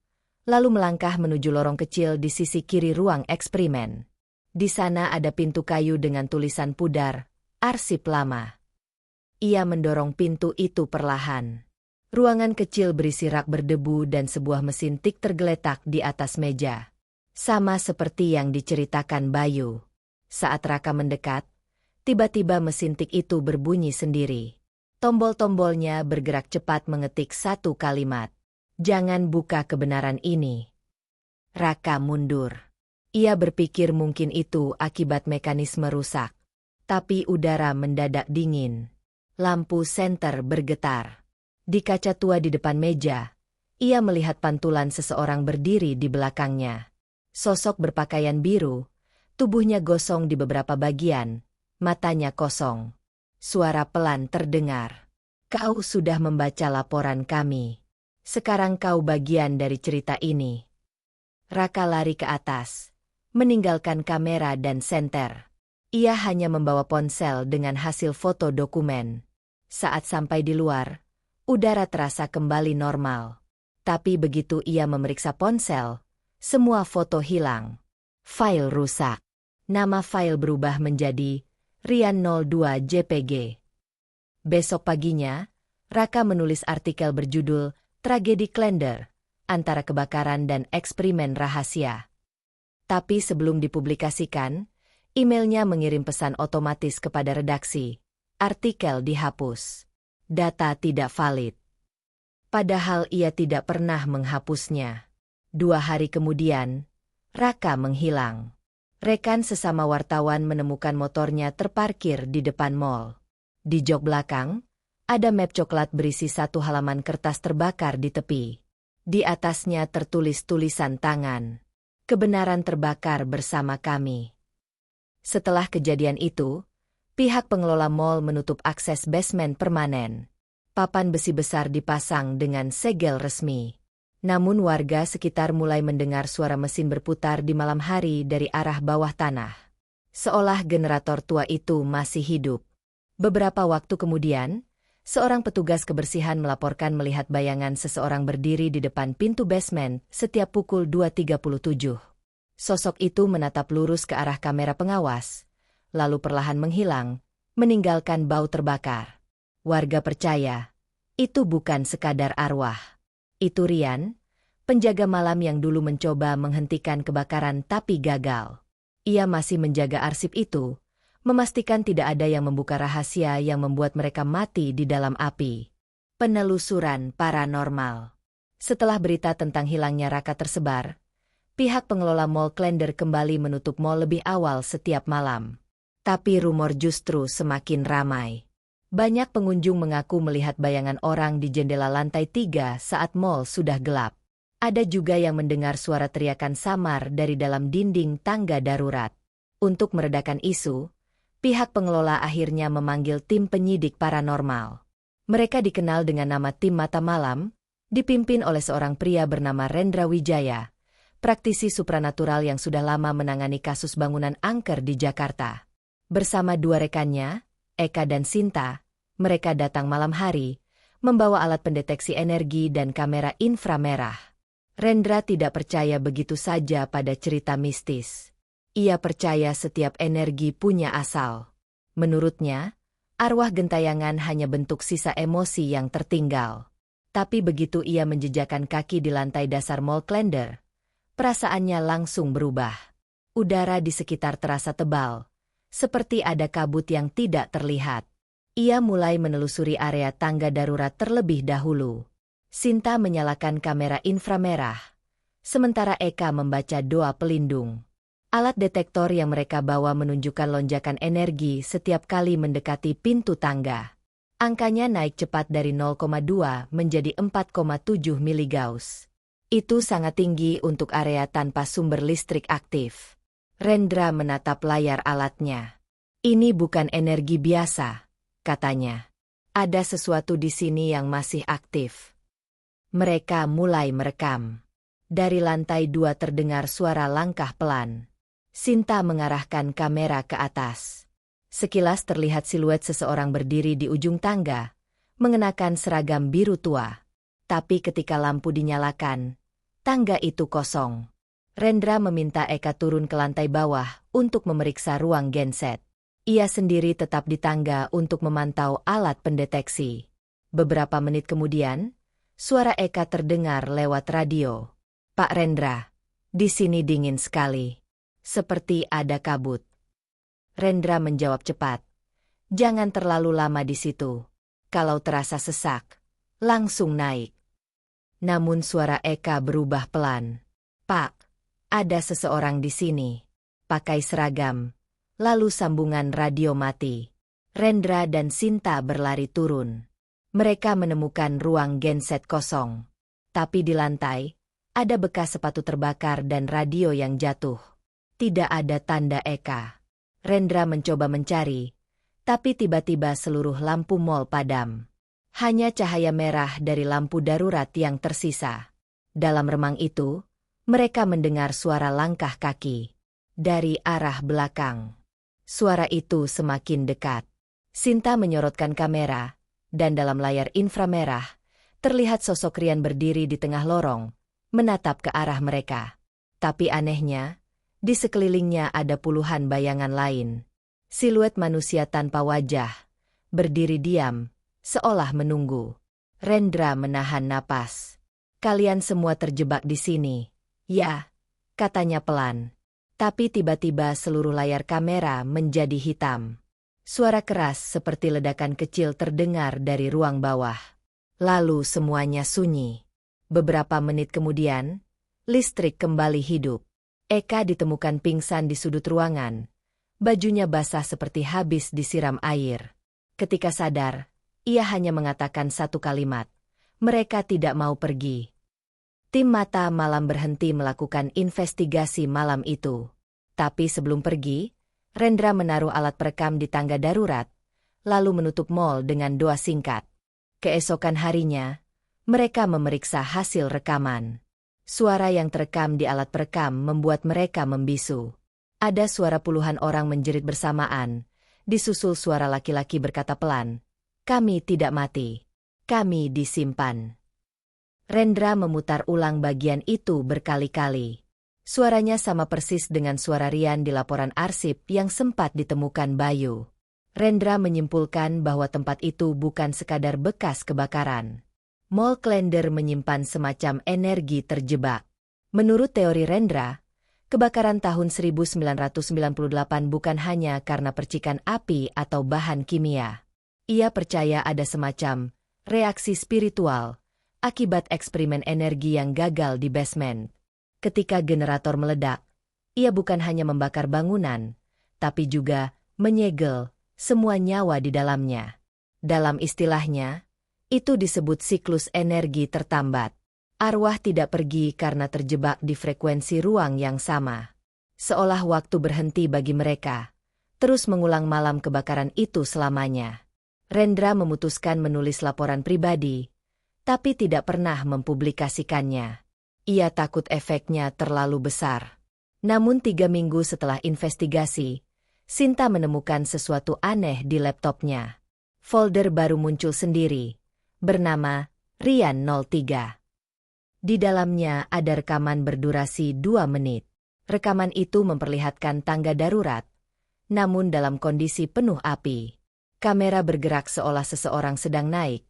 lalu melangkah menuju lorong kecil di sisi kiri ruang eksperimen. Di sana ada pintu kayu dengan tulisan pudar, "Arsip lama." Ia mendorong pintu itu perlahan. Ruangan kecil berisi rak berdebu dan sebuah mesin tik tergeletak di atas meja. Sama seperti yang diceritakan Bayu. Saat Raka mendekat, tiba-tiba mesin tik itu berbunyi sendiri. Tombol-tombolnya bergerak cepat mengetik satu kalimat. "Jangan buka kebenaran ini." Raka mundur. Ia berpikir mungkin itu akibat mekanisme rusak. Tapi udara mendadak dingin. Lampu senter bergetar. Di kaca tua di depan meja, ia melihat pantulan seseorang berdiri di belakangnya. Sosok berpakaian biru, tubuhnya gosong di beberapa bagian, matanya kosong. Suara pelan terdengar. "Kau sudah membaca laporan kami. Sekarang kau bagian dari cerita ini." Raka lari ke atas, meninggalkan kamera dan senter. Ia hanya membawa ponsel dengan hasil foto dokumen. Saat sampai di luar, udara terasa kembali normal. Tapi begitu ia memeriksa ponsel, semua foto hilang. File rusak. Nama file berubah menjadi Rian 02 JPG. Besok paginya, Raka menulis artikel berjudul "Tragedi Klender, Antara Kebakaran dan Eksperimen Rahasia." Tapi sebelum dipublikasikan, emailnya mengirim pesan otomatis kepada redaksi. Artikel dihapus. Data tidak valid. Padahal ia tidak pernah menghapusnya. 2 hari kemudian, Raka menghilang. Rekan sesama wartawan menemukan motornya terparkir di depan mall. Di jok belakang, ada map coklat berisi 1 halaman kertas terbakar di tepi. Di atasnya tertulis tulisan tangan. "Kebenaran terbakar bersama kami." Setelah kejadian itu, pihak pengelola mall menutup akses basement permanen. Papan besi besar dipasang dengan segel resmi. Namun warga sekitar mulai mendengar suara mesin berputar di malam hari dari arah bawah tanah. Seolah generator tua itu masih hidup. Beberapa waktu kemudian, seorang petugas kebersihan melaporkan melihat bayangan seseorang berdiri di depan pintu basement setiap pukul 2.37. Sosok itu menatap lurus ke arah kamera pengawas, lalu perlahan menghilang, meninggalkan bau terbakar. Warga percaya, itu bukan sekadar arwah. Itu Rian, penjaga malam yang dulu mencoba menghentikan kebakaran tapi gagal. Ia masih menjaga arsip itu, memastikan tidak ada yang membuka rahasia yang membuat mereka mati di dalam api. Penelusuran paranormal. Setelah berita tentang hilangnya Raka tersebar, pihak pengelola Mall Klender kembali menutup mall lebih awal setiap malam. Tapi rumor justru semakin ramai. Banyak pengunjung mengaku melihat bayangan orang di jendela lantai 3 saat mall sudah gelap. Ada juga yang mendengar suara teriakan samar dari dalam dinding tangga darurat. Untuk meredakan isu, pihak pengelola akhirnya memanggil tim penyidik paranormal. Mereka dikenal dengan nama Tim Mata Malam, dipimpin oleh seorang pria bernama Rendra Wijaya, praktisi supranatural yang sudah lama menangani kasus bangunan angker di Jakarta. Bersama 2 rekannya, Eka dan Sinta, Mereka datang malam hari, membawa alat pendeteksi energi dan kamera inframerah. Rendra tidak percaya begitu saja pada cerita mistis. Ia percaya setiap energi punya asal. Menurutnya, arwah gentayangan hanya bentuk sisa emosi yang tertinggal. Tapi begitu ia menjejakkan kaki di lantai dasar Mall Klender, perasaannya langsung berubah. Udara di sekitar terasa tebal, seperti ada kabut yang tidak terlihat. Ia mulai menelusuri area tangga darurat terlebih dahulu. Sinta menyalakan kamera inframerah, sementara Eka membaca doa pelindung. Alat detektor yang mereka bawa menunjukkan lonjakan energi setiap kali mendekati pintu tangga. Angkanya naik cepat dari 0,2 menjadi 4,7 miligauss. Itu sangat tinggi untuk area tanpa sumber listrik aktif. Rendra menatap layar alatnya. Ini bukan energi biasa, katanya. Ada sesuatu di sini yang masih aktif. Mereka mulai merekam. Dari lantai 2 terdengar suara langkah pelan. Sinta mengarahkan kamera ke atas. Sekilas terlihat siluet seseorang berdiri di ujung tangga, mengenakan seragam biru tua. Tapi ketika lampu dinyalakan, tangga itu kosong. Rendra meminta Eka turun ke lantai bawah untuk memeriksa ruang genset. Ia sendiri tetap di tangga untuk memantau alat pendeteksi. Beberapa menit kemudian, suara Eka terdengar lewat radio. Pak Rendra, di sini dingin sekali. Seperti ada kabut. Rendra menjawab cepat. Jangan terlalu lama di situ. Kalau terasa sesak, langsung naik. Namun suara Eka berubah pelan. Pak, ada seseorang di sini. Pakai seragam. Lalu sambungan radio mati. Rendra dan Sinta berlari turun. Mereka menemukan ruang genset kosong. Tapi di lantai, ada bekas sepatu terbakar dan radio yang jatuh. Tidak ada tanda Eka. Rendra mencoba mencari, tapi tiba-tiba seluruh lampu mal padam. Hanya cahaya merah dari lampu darurat yang tersisa. Dalam remang itu, mereka mendengar suara langkah kaki. Dari arah belakang. Suara itu semakin dekat. Sinta menyorotkan kamera, dan dalam layar inframerah, terlihat sosok Rian berdiri di tengah lorong, menatap ke arah mereka. Tapi anehnya, di sekelilingnya ada puluhan bayangan lain. Siluet manusia tanpa wajah, berdiri diam, seolah menunggu. Rendra menahan napas. Kalian semua terjebak di sini. Ya, katanya pelan. Tapi tiba-tiba seluruh layar kamera menjadi hitam. Suara keras seperti ledakan kecil terdengar dari ruang bawah. Lalu semuanya sunyi. Beberapa menit kemudian, listrik kembali hidup. Eka ditemukan pingsan di sudut ruangan. Bajunya basah seperti habis disiram air. Ketika sadar, ia hanya mengatakan satu kalimat. Mereka tidak mau pergi. Tim Mata Malam berhenti melakukan investigasi malam itu. Tapi sebelum pergi, Rendra menaruh alat perekam di tangga darurat, lalu menutup mall dengan doa singkat. Keesokan harinya, mereka memeriksa hasil rekaman. Suara yang terekam di alat perekam membuat mereka membisu. Ada suara puluhan orang menjerit bersamaan, disusul suara laki-laki berkata pelan, "Kami tidak mati. Kami disimpan." Rendra memutar ulang bagian itu berkali-kali. Suaranya sama persis dengan suara Rian di laporan arsip yang sempat ditemukan Bayu. Rendra menyimpulkan bahwa tempat itu bukan sekadar bekas kebakaran. Mall Klender menyimpan semacam energi terjebak. Menurut teori Rendra, kebakaran tahun 1998 bukan hanya karena percikan api atau bahan kimia. Ia percaya ada semacam reaksi spiritual akibat eksperimen energi yang gagal di basement. Ketika generator meledak, ia bukan hanya membakar bangunan, tapi juga menyegel semua nyawa di dalamnya. Dalam istilahnya, itu disebut siklus energi tertambat. Arwah tidak pergi karena terjebak di frekuensi ruang yang sama. Seolah waktu berhenti bagi mereka, terus mengulang malam kebakaran itu selamanya. Rendra memutuskan menulis laporan pribadi, tapi tidak pernah mempublikasikannya. Ia takut efeknya terlalu besar. Namun 3 minggu setelah investigasi, Sinta menemukan sesuatu aneh di laptopnya. Folder baru muncul sendiri, bernama Rian 03. Di dalamnya ada rekaman berdurasi 2 menit. Rekaman itu memperlihatkan tangga darurat, namun dalam kondisi penuh api. Kamera bergerak seolah seseorang sedang naik,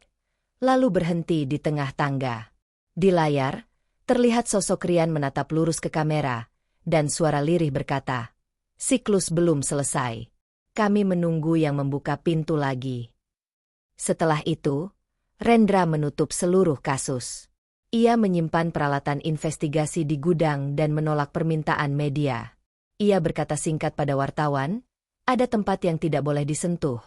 lalu berhenti di tengah tangga. Di layar, terlihat sosok Rian menatap lurus ke kamera, dan suara lirih berkata, "Siklus belum selesai. Kami menunggu yang membuka pintu lagi." Setelah itu, Rendra menutup seluruh kasus. Ia menyimpan peralatan investigasi di gudang dan menolak permintaan media. Ia berkata singkat pada wartawan, ada tempat yang tidak boleh disentuh,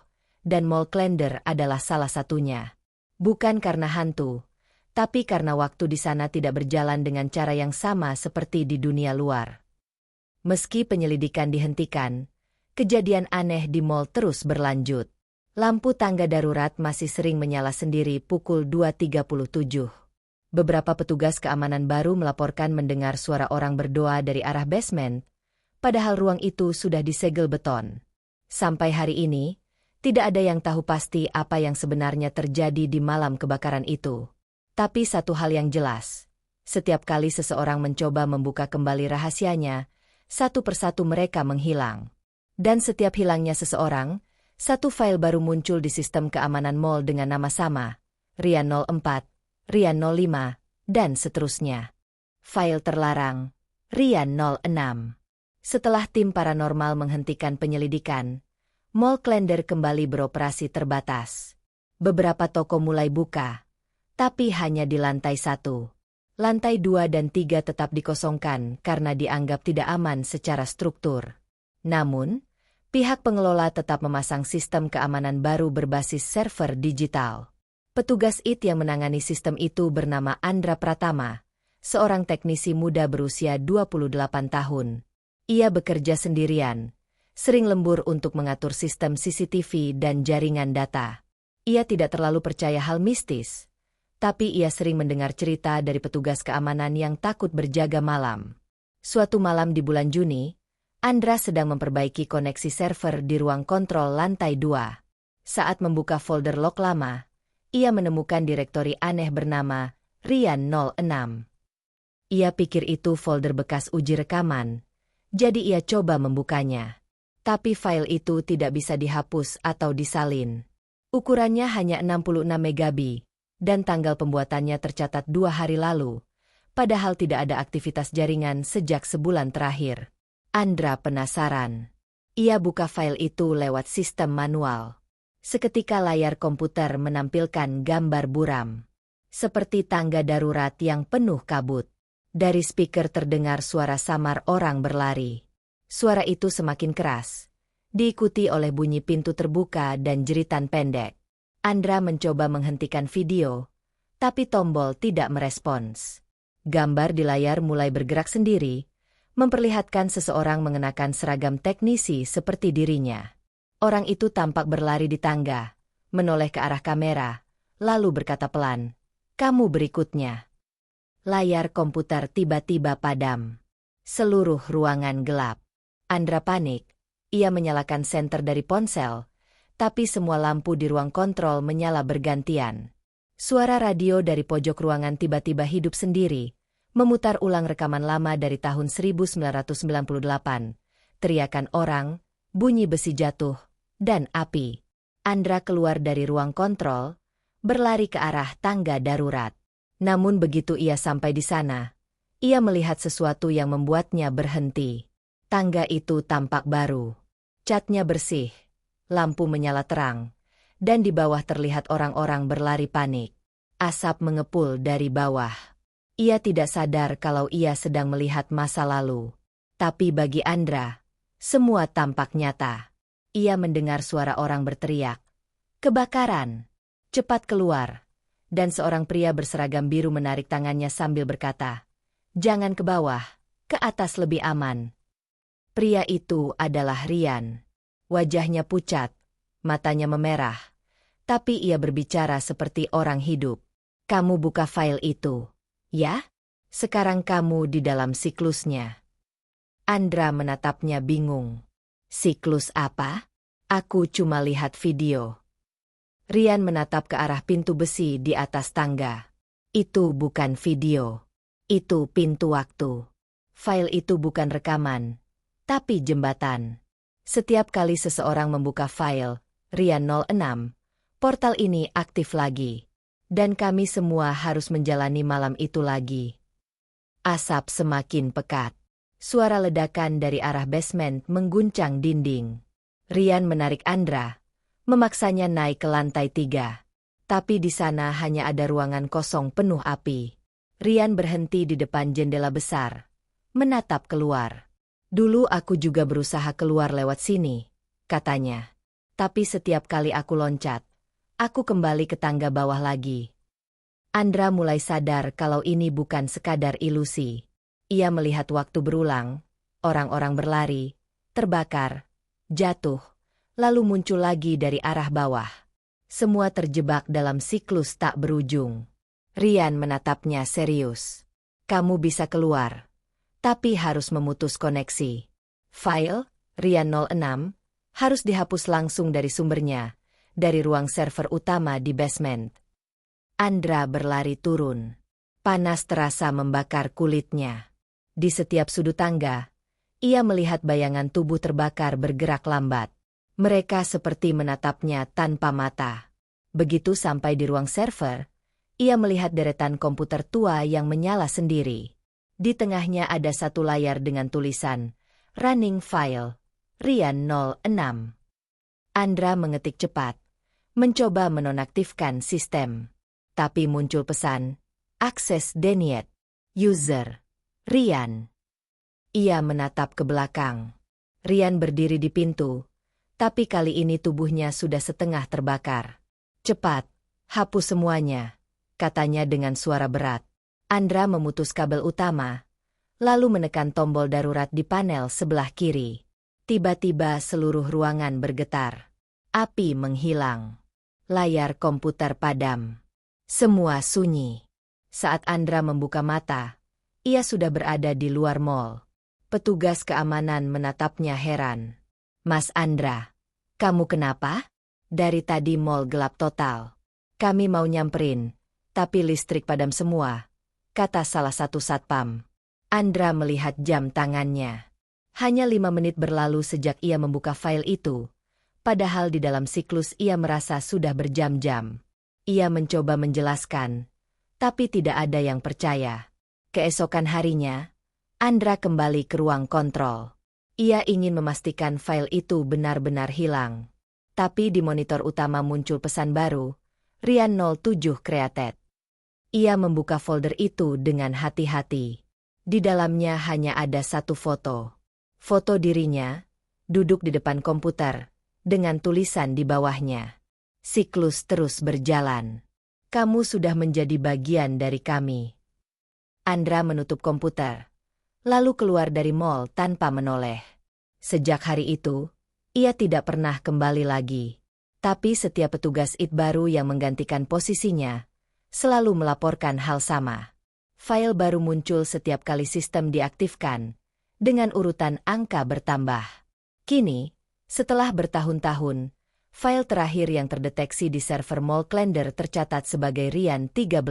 dan Mall Klender adalah salah satunya. Bukan karena hantu, tapi karena waktu di sana tidak berjalan dengan cara yang sama seperti di dunia luar. Meski penyelidikan dihentikan, kejadian aneh di mall terus berlanjut. Lampu tangga darurat masih sering menyala sendiri pukul 2.37. Beberapa petugas keamanan baru melaporkan mendengar suara orang berdoa dari arah basement, padahal ruang itu sudah disegel beton. Sampai hari ini, tidak ada yang tahu pasti apa yang sebenarnya terjadi di malam kebakaran itu. Tapi satu hal yang jelas, setiap kali seseorang mencoba membuka kembali rahasianya, satu persatu mereka menghilang. Dan setiap hilangnya seseorang, satu file baru muncul di sistem keamanan mall dengan nama sama, Rian 04, Rian 05, dan seterusnya. File terlarang, Rian 06. Setelah tim paranormal menghentikan penyelidikan, Mall Klender kembali beroperasi terbatas. Beberapa toko mulai buka, tapi hanya di lantai 1. Lantai 2 dan 3 tetap dikosongkan karena dianggap tidak aman secara struktur. Namun, pihak pengelola tetap memasang sistem keamanan baru berbasis server digital. Petugas IT yang menangani sistem itu bernama Andra Pratama, seorang teknisi muda berusia 28 tahun. Ia bekerja sendirian, sering lembur untuk mengatur sistem CCTV dan jaringan data. Ia tidak terlalu percaya hal mistis, tapi ia sering mendengar cerita dari petugas keamanan yang takut berjaga malam. Suatu malam di bulan Juni, Andra sedang memperbaiki koneksi server di ruang kontrol lantai 2. Saat membuka folder log lama, ia menemukan direktori aneh bernama Rian 06. Ia pikir itu folder bekas uji rekaman, jadi ia coba membukanya. Tapi file itu tidak bisa dihapus atau disalin. Ukurannya hanya 66 MB, dan tanggal pembuatannya tercatat 2 hari lalu, padahal tidak ada aktivitas jaringan sejak sebulan terakhir. Andra penasaran. Ia buka file itu lewat sistem manual. Seketika layar komputer menampilkan gambar buram, seperti tangga darurat yang penuh kabut. Dari speaker terdengar suara samar orang berlari. Suara itu semakin keras, diikuti oleh bunyi pintu terbuka dan jeritan pendek. Andra mencoba menghentikan video, tapi tombol tidak merespons. Gambar di layar mulai bergerak sendiri, memperlihatkan seseorang mengenakan seragam teknisi seperti dirinya. Orang itu tampak berlari di tangga, menoleh ke arah kamera, lalu berkata pelan, "Kamu berikutnya." Layar komputer tiba-tiba padam. Seluruh ruangan gelap. Andra panik. Ia menyalakan senter dari ponsel, tapi semua lampu di ruang kontrol menyala bergantian. Suara radio dari pojok ruangan tiba-tiba hidup sendiri, memutar ulang rekaman lama dari tahun 1998. Teriakan orang, bunyi besi jatuh, dan api. Andra keluar dari ruang kontrol, berlari ke arah tangga darurat. Namun begitu ia sampai di sana, ia melihat sesuatu yang membuatnya berhenti. Tangga itu tampak baru. Catnya bersih, lampu menyala terang, dan di bawah terlihat orang-orang berlari panik. Asap mengepul dari bawah. Ia tidak sadar kalau ia sedang melihat masa lalu. Tapi bagi Andra, semua tampak nyata. Ia mendengar suara orang berteriak, "Kebakaran! Cepat keluar!" Dan seorang pria berseragam biru menarik tangannya sambil berkata, "Jangan ke bawah, ke atas lebih aman." Pria itu adalah Rian. Wajahnya pucat, matanya memerah, tapi ia berbicara seperti orang hidup. "Kamu buka file itu, ya? Sekarang kamu di dalam siklusnya." Andra menatapnya bingung. "Siklus apa? Aku cuma lihat video." Rian menatap ke arah pintu besi di atas tangga. Itu bukan video. Itu pintu waktu. File itu bukan rekaman, tapi jembatan. Setiap kali seseorang membuka file, Rian 06, portal ini aktif lagi. Dan kami semua harus menjalani malam itu lagi. Asap semakin pekat. Suara ledakan dari arah basement mengguncang dinding. Rian menarik Andra, memaksanya naik ke lantai 3. Tapi di sana hanya ada ruangan kosong penuh api. Rian berhenti di depan jendela besar, menatap keluar. Dulu aku juga berusaha keluar lewat sini, katanya. Tapi setiap kali aku loncat, aku kembali ke tangga bawah lagi. Andra mulai sadar kalau ini bukan sekadar ilusi. Ia melihat waktu berulang, orang-orang berlari, terbakar, jatuh, lalu muncul lagi dari arah bawah. Semua terjebak dalam siklus tak berujung. Rian menatapnya serius. Kamu bisa keluar, tapi harus memutus koneksi. File, Rian 06, harus dihapus langsung dari sumbernya, dari ruang server utama di basement. Andra berlari turun. Panas terasa membakar kulitnya. Di setiap sudut tangga, ia melihat bayangan tubuh terbakar bergerak lambat. Mereka seperti menatapnya tanpa mata. Begitu sampai di ruang server, ia melihat deretan komputer tua yang menyala sendiri. Di tengahnya ada satu layar dengan tulisan, Running File, Rian 06. Andra mengetik cepat, mencoba menonaktifkan sistem. Tapi muncul pesan, Access denied. User, Rian. Ia menatap ke belakang. Rian berdiri di pintu, tapi kali ini tubuhnya sudah setengah terbakar. Cepat, hapus semuanya, katanya dengan suara berat. Andra memutus kabel utama, lalu menekan tombol darurat di panel sebelah kiri. Tiba-tiba seluruh ruangan bergetar. Api menghilang. Layar komputer padam. Semua sunyi. Saat Andra membuka mata, ia sudah berada di luar mall. Petugas keamanan menatapnya heran. Mas Andra, kamu kenapa? Dari tadi mall gelap total. Kami mau nyamperin, tapi listrik padam semua, kata salah satu satpam. Andra melihat jam tangannya. Hanya 5 menit berlalu sejak ia membuka file itu, padahal di dalam siklus ia merasa sudah berjam-jam. Ia mencoba menjelaskan, tapi tidak ada yang percaya. Keesokan harinya, Andra kembali ke ruang kontrol. Ia ingin memastikan file itu benar-benar hilang. Tapi di monitor utama muncul pesan baru, Rian 07 created. Ia membuka folder itu dengan hati-hati. Di dalamnya hanya ada satu foto. Foto dirinya, duduk di depan komputer, dengan tulisan di bawahnya. Siklus terus berjalan. Kamu sudah menjadi bagian dari kami. Andra menutup komputer, lalu keluar dari mall tanpa menoleh. Sejak hari itu, ia tidak pernah kembali lagi. Tapi setiap petugas IT baru yang menggantikan posisinya, selalu melaporkan hal sama. File baru muncul setiap kali sistem diaktifkan, dengan urutan angka bertambah. Kini, setelah bertahun-tahun, file terakhir yang terdeteksi di server Mall Klender tercatat sebagai Rian 13.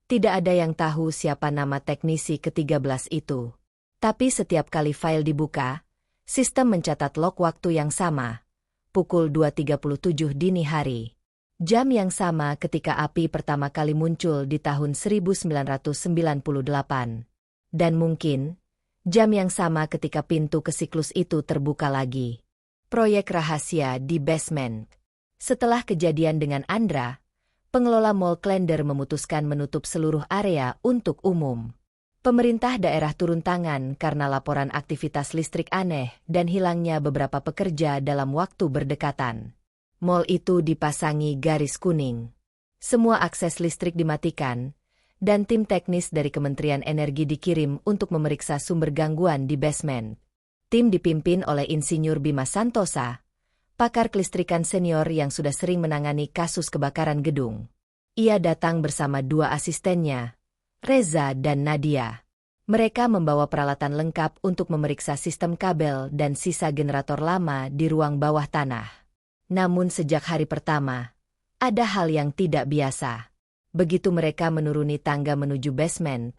Tidak ada yang tahu siapa nama teknisi ke-13 itu. Tapi setiap kali file dibuka, sistem mencatat log waktu yang sama, pukul 2.37 dini hari. Jam yang sama ketika api pertama kali muncul di tahun 1998. Dan mungkin, jam yang sama ketika pintu ke siklus itu terbuka lagi. Proyek rahasia di basement. Setelah kejadian dengan Andra, pengelola Mall Klender memutuskan menutup seluruh area untuk umum. Pemerintah daerah turun tangan karena laporan aktivitas listrik aneh dan hilangnya beberapa pekerja dalam waktu berdekatan. Mall itu dipasangi garis kuning. Semua akses listrik dimatikan, dan tim teknis dari Kementerian Energi dikirim untuk memeriksa sumber gangguan di basement. Tim dipimpin oleh Insinyur Bima Santosa, pakar kelistrikan senior yang sudah sering menangani kasus kebakaran gedung. Ia datang bersama 2 asistennya, Reza dan Nadia. Mereka membawa peralatan lengkap untuk memeriksa sistem kabel dan sisa generator lama di ruang bawah tanah. Namun sejak hari pertama, Ada hal yang tidak biasa. Begitu mereka menuruni tangga menuju basement,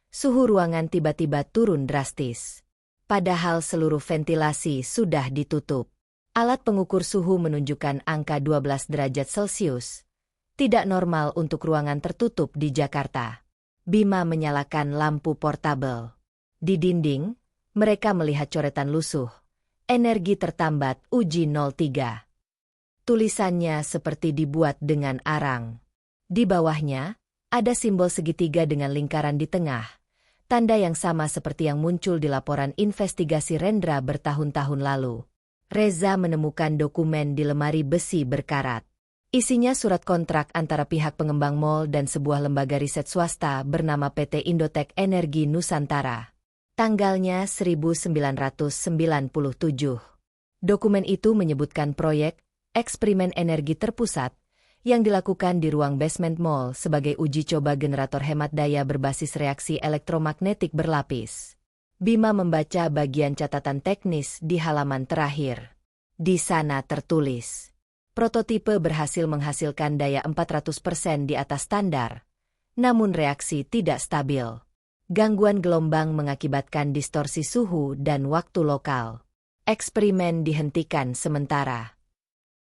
suhu ruangan tiba-tiba turun drastis. Padahal seluruh ventilasi sudah ditutup. Alat pengukur suhu menunjukkan angka 12 derajat Celcius. Tidak normal untuk ruangan tertutup di Jakarta. Bima menyalakan lampu portabel. Di dinding, mereka melihat coretan lusuh. Energi tertambat uji 03. Tulisannya seperti dibuat dengan arang. Di bawahnya, ada simbol segitiga dengan lingkaran di tengah. Tanda yang sama seperti yang muncul di laporan investigasi Rendra bertahun-tahun lalu. Reza menemukan dokumen di lemari besi berkarat. Isinya surat kontrak antara pihak pengembang mal dan sebuah lembaga riset swasta bernama PT Indotek Energi Nusantara. Tanggalnya 1997. Dokumen itu menyebutkan proyek eksperimen energi terpusat yang dilakukan di ruang basement mall sebagai uji coba generator hemat daya berbasis reaksi elektromagnetik berlapis. Bima membaca bagian catatan teknis di halaman terakhir. Di sana tertulis, prototipe berhasil menghasilkan daya 400% di atas standar, namun reaksi tidak stabil. Gangguan gelombang mengakibatkan distorsi suhu dan waktu lokal. Eksperimen dihentikan sementara.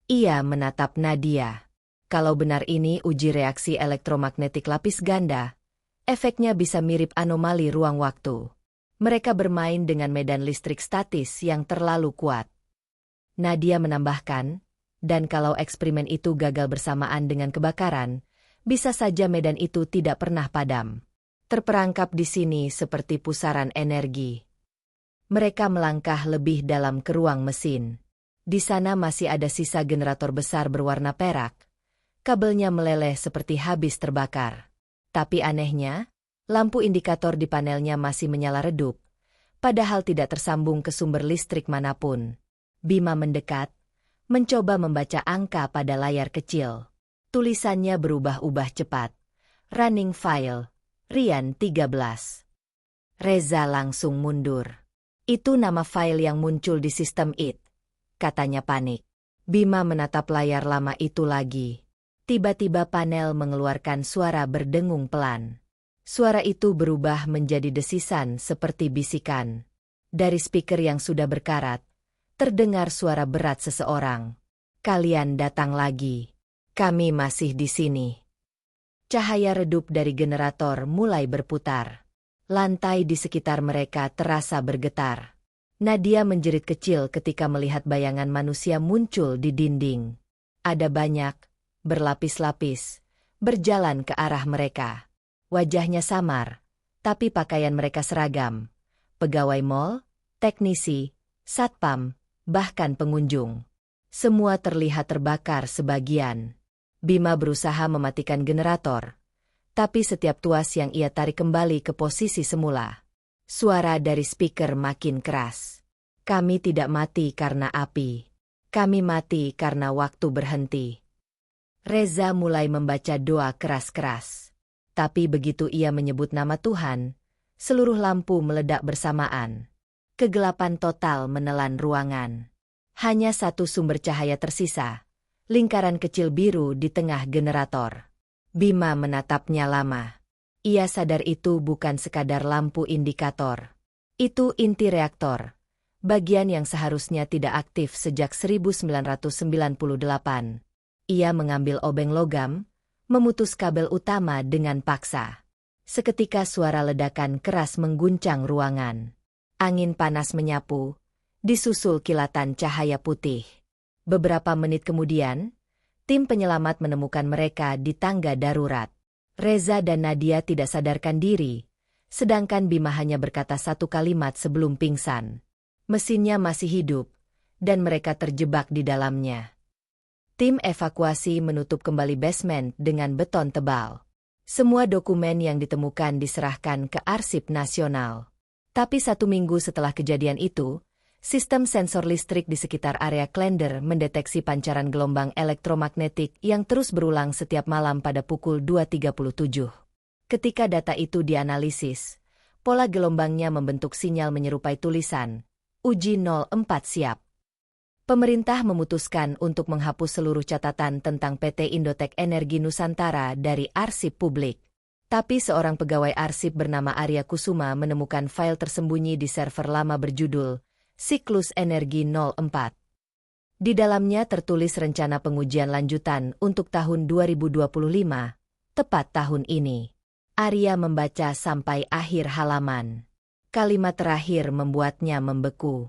Ia menatap Nadia. Kalau benar ini uji reaksi elektromagnetik lapis ganda, efeknya bisa mirip anomali ruang waktu. Mereka bermain dengan medan listrik statis yang terlalu kuat. Nadia menambahkan, dan kalau eksperimen itu gagal bersamaan dengan kebakaran, bisa saja medan itu tidak pernah padam. Terperangkap di sini seperti pusaran energi. Mereka melangkah lebih dalam ke ruang mesin. Di sana masih ada sisa generator besar berwarna perak. Kabelnya meleleh seperti habis terbakar. Tapi anehnya, lampu indikator di panelnya masih menyala redup, padahal tidak tersambung ke sumber listrik manapun. Bima mendekat, mencoba membaca angka pada layar kecil. Tulisannya berubah-ubah cepat. Running file, Rian 13. Reza langsung mundur. Itu nama file yang muncul di sistem IT, katanya panik. Bima menatap layar lama itu lagi. Tiba-tiba panel mengeluarkan suara berdengung pelan. Suara itu berubah menjadi desisan seperti bisikan. Dari speaker yang sudah berkarat, terdengar suara berat seseorang. Kalian datang lagi. Kami masih di sini. Cahaya redup dari generator mulai berputar. Lantai di sekitar mereka terasa bergetar. Nadia menjerit kecil ketika melihat bayangan manusia muncul di dinding. Ada banyak, berlapis-lapis, berjalan ke arah mereka. Wajahnya samar, tapi pakaian mereka seragam. Pegawai mal, teknisi, satpam, bahkan pengunjung. Semua terlihat terbakar sebagian. Bima berusaha mematikan generator, tapi setiap tuas yang ia tarik kembali ke posisi semula. Suara dari speaker makin keras. Kami tidak mati karena api. Kami mati karena waktu berhenti. Reza mulai membaca doa keras-keras. Tapi begitu ia menyebut nama Tuhan, seluruh lampu meledak bersamaan. Kegelapan total menelan ruangan. Hanya satu sumber cahaya tersisa, lingkaran kecil biru di tengah generator. Bima menatapnya lama. Ia sadar itu bukan sekadar lampu indikator. Itu inti reaktor, bagian yang seharusnya tidak aktif sejak 1998. Ia mengambil obeng logam, memutus kabel utama dengan paksa. Seketika suara ledakan keras mengguncang ruangan. Angin panas menyapu, disusul kilatan cahaya putih. Beberapa menit kemudian, tim penyelamat menemukan mereka di tangga darurat. Reza dan Nadia tidak sadarkan diri, sedangkan Bima hanya berkata satu kalimat sebelum pingsan. Mesinnya masih hidup, dan mereka terjebak di dalamnya. Tim evakuasi menutup kembali basement dengan beton tebal. Semua dokumen yang ditemukan diserahkan ke Arsip Nasional. Tapi 1 minggu setelah kejadian itu, sistem sensor listrik di sekitar area Klender mendeteksi pancaran gelombang elektromagnetik yang terus berulang setiap malam pada pukul 2.37. Ketika data itu dianalisis, pola gelombangnya membentuk sinyal menyerupai tulisan, Uji 04 siap. Pemerintah memutuskan untuk menghapus seluruh catatan tentang PT Indotech Energi Nusantara dari arsip publik. Tapi seorang pegawai arsip bernama Arya Kusuma menemukan file tersembunyi di server lama berjudul Siklus Energi 04. Di dalamnya tertulis rencana pengujian lanjutan untuk tahun 2025, tepat tahun ini. Arya membaca sampai akhir halaman. Kalimat terakhir membuatnya membeku.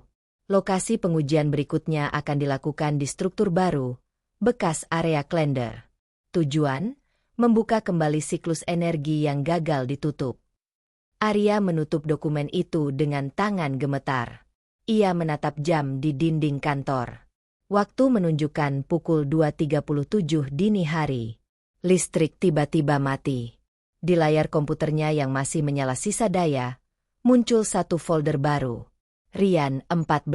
Lokasi pengujian berikutnya akan dilakukan di struktur baru, bekas area Klender. Tujuan? Membuka kembali siklus energi yang gagal ditutup. Arya menutup dokumen itu dengan tangan gemetar. Ia menatap jam di dinding kantor. Waktu menunjukkan pukul 2.37 dini hari. Listrik tiba-tiba mati. Di layar komputernya yang masih menyala sisa daya, muncul satu folder baru. Rian 14.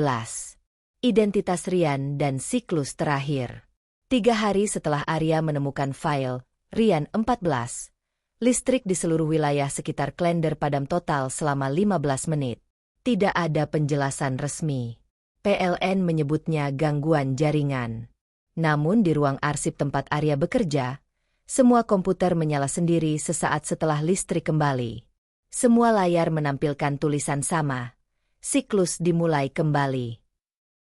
Identitas Rian dan siklus terakhir. 3 hari setelah Arya menemukan file Rian 14, listrik di seluruh wilayah sekitar Klender padam total selama 15 menit. Tidak ada penjelasan resmi. PLN menyebutnya gangguan jaringan. Namun di ruang arsip tempat Arya bekerja, semua komputer menyala sendiri sesaat setelah listrik kembali. Semua layar menampilkan tulisan sama. Siklus dimulai kembali.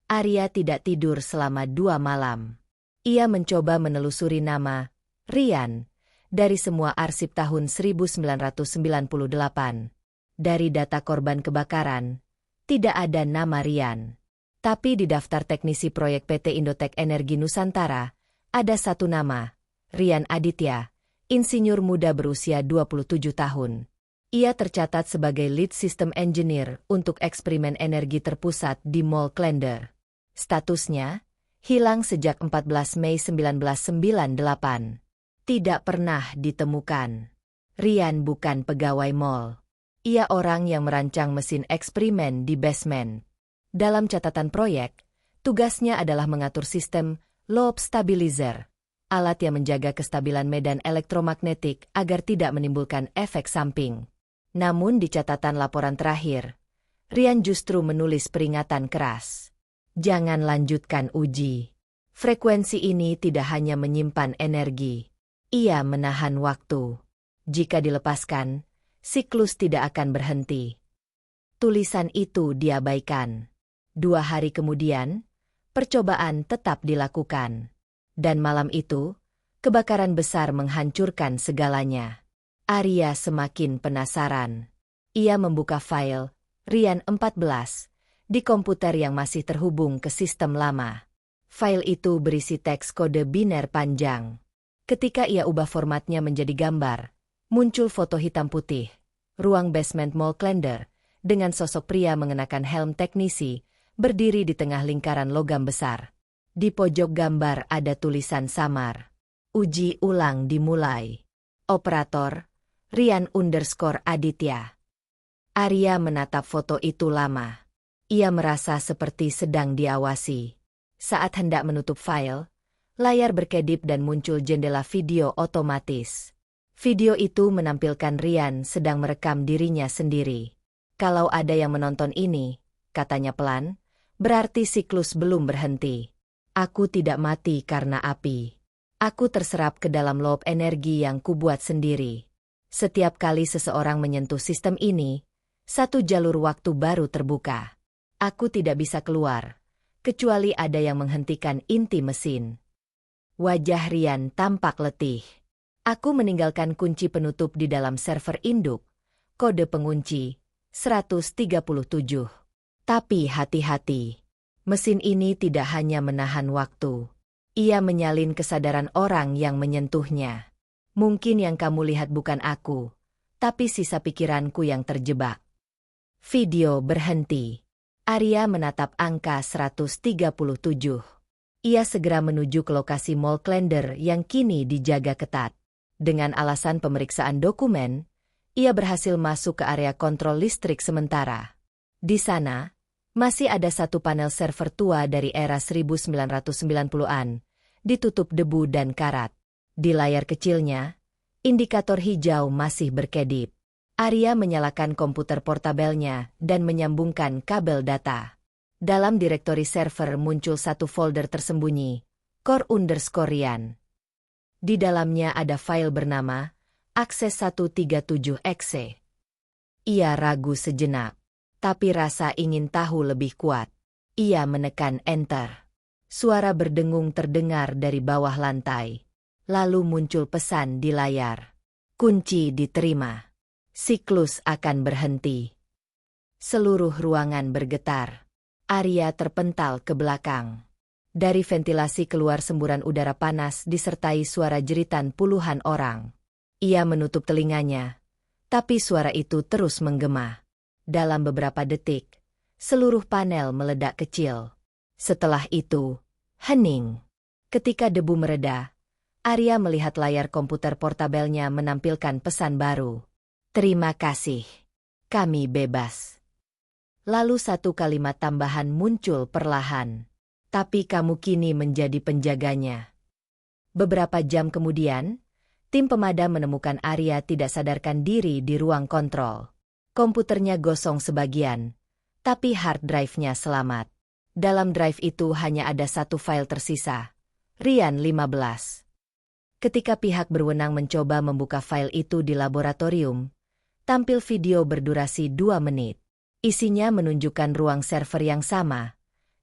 Arya tidak tidur selama 2 malam. Ia mencoba menelusuri nama Rian dari semua arsip tahun 1998. Dari data korban kebakaran, tidak ada nama Rian. Tapi di daftar teknisi proyek PT Indotech Energi Nusantara, ada satu nama, Rian Aditya, insinyur muda berusia 27 tahun. Ia tercatat sebagai lead system engineer untuk eksperimen energi terpusat di Mall Klender. Statusnya, hilang sejak 14 Mei 1998. Tidak pernah ditemukan. Rian bukan pegawai mall. Ia orang yang merancang mesin eksperimen di basement. Dalam catatan proyek, tugasnya adalah mengatur sistem loop stabilizer, alat yang menjaga kestabilan medan elektromagnetik agar tidak menimbulkan efek samping. Namun di catatan laporan terakhir, Rian justru menulis peringatan keras. Jangan lanjutkan uji. Frekuensi ini tidak hanya menyimpan energi. Ia menahan waktu. Jika dilepaskan, siklus tidak akan berhenti. Tulisan itu diabaikan. 2 hari kemudian, percobaan tetap dilakukan. Dan malam itu, kebakaran besar menghancurkan segalanya. Arya semakin penasaran. Ia membuka file Rian 14 di komputer yang masih terhubung ke sistem lama. File itu berisi teks kode biner panjang. Ketika ia ubah formatnya menjadi gambar, muncul foto hitam putih, ruang basement Mall Klender, dengan sosok pria mengenakan helm teknisi, berdiri di tengah lingkaran logam besar. Di pojok gambar ada tulisan samar. Uji ulang dimulai. Operator Rian_Aditya. Arya menatap foto itu lama. Ia merasa seperti sedang diawasi. Saat hendak menutup file, layar berkedip dan muncul jendela video otomatis. Video itu menampilkan Rian sedang merekam dirinya sendiri. Kalau ada yang menonton ini, katanya pelan, berarti siklus belum berhenti. Aku tidak mati karena api. Aku terserap ke dalam loop energi yang kubuat sendiri. Setiap kali seseorang menyentuh sistem ini, satu jalur waktu baru terbuka. Aku tidak bisa keluar, kecuali ada yang menghentikan inti mesin. Wajah Rian tampak letih. Aku meninggalkan kunci penutup di dalam server induk, kode pengunci 137. Tapi hati-hati. Mesin ini tidak hanya menahan waktu. Ia menyalin kesadaran orang yang menyentuhnya. Mungkin yang kamu lihat bukan aku, tapi sisa pikiranku yang terjebak. Video berhenti. Arya menatap angka 137. Ia segera menuju ke lokasi Mall Klender yang kini dijaga ketat. Dengan alasan pemeriksaan dokumen, ia berhasil masuk ke area kontrol listrik sementara. Di sana, masih ada satu panel server tua dari era 1990-an, ditutup debu dan karat. Di layar kecilnya, indikator hijau masih berkedip. Arya menyalakan komputer portabelnya dan menyambungkan kabel data. Dalam direktori server muncul satu folder tersembunyi, core_Rian. Di dalamnya ada file bernama Akses 137exe. Ia ragu sejenak, tapi rasa ingin tahu lebih kuat. Ia menekan enter. Suara berdengung terdengar dari bawah lantai. Lalu muncul pesan di layar. Kunci diterima. Siklus akan berhenti. Seluruh ruangan bergetar. Arya terpental ke belakang. Dari ventilasi keluar semburan udara panas disertai suara jeritan puluhan orang. Ia menutup telinganya, tapi suara itu terus menggema. Dalam beberapa detik, seluruh panel meledak kecil. Setelah itu, hening. Ketika debu mereda, Arya melihat layar komputer portabelnya menampilkan pesan baru. Terima kasih. Kami bebas. Lalu satu kalimat tambahan muncul perlahan. Tapi kamu kini menjadi penjaganya. Beberapa jam kemudian, tim pemadam menemukan Arya tidak sadarkan diri di ruang kontrol. Komputernya gosong sebagian, tapi hard drive-nya selamat. Dalam drive itu hanya ada satu file tersisa, Rian 15. Ketika pihak berwenang mencoba membuka file itu di laboratorium, tampil video berdurasi 2 menit. Isinya menunjukkan ruang server yang sama,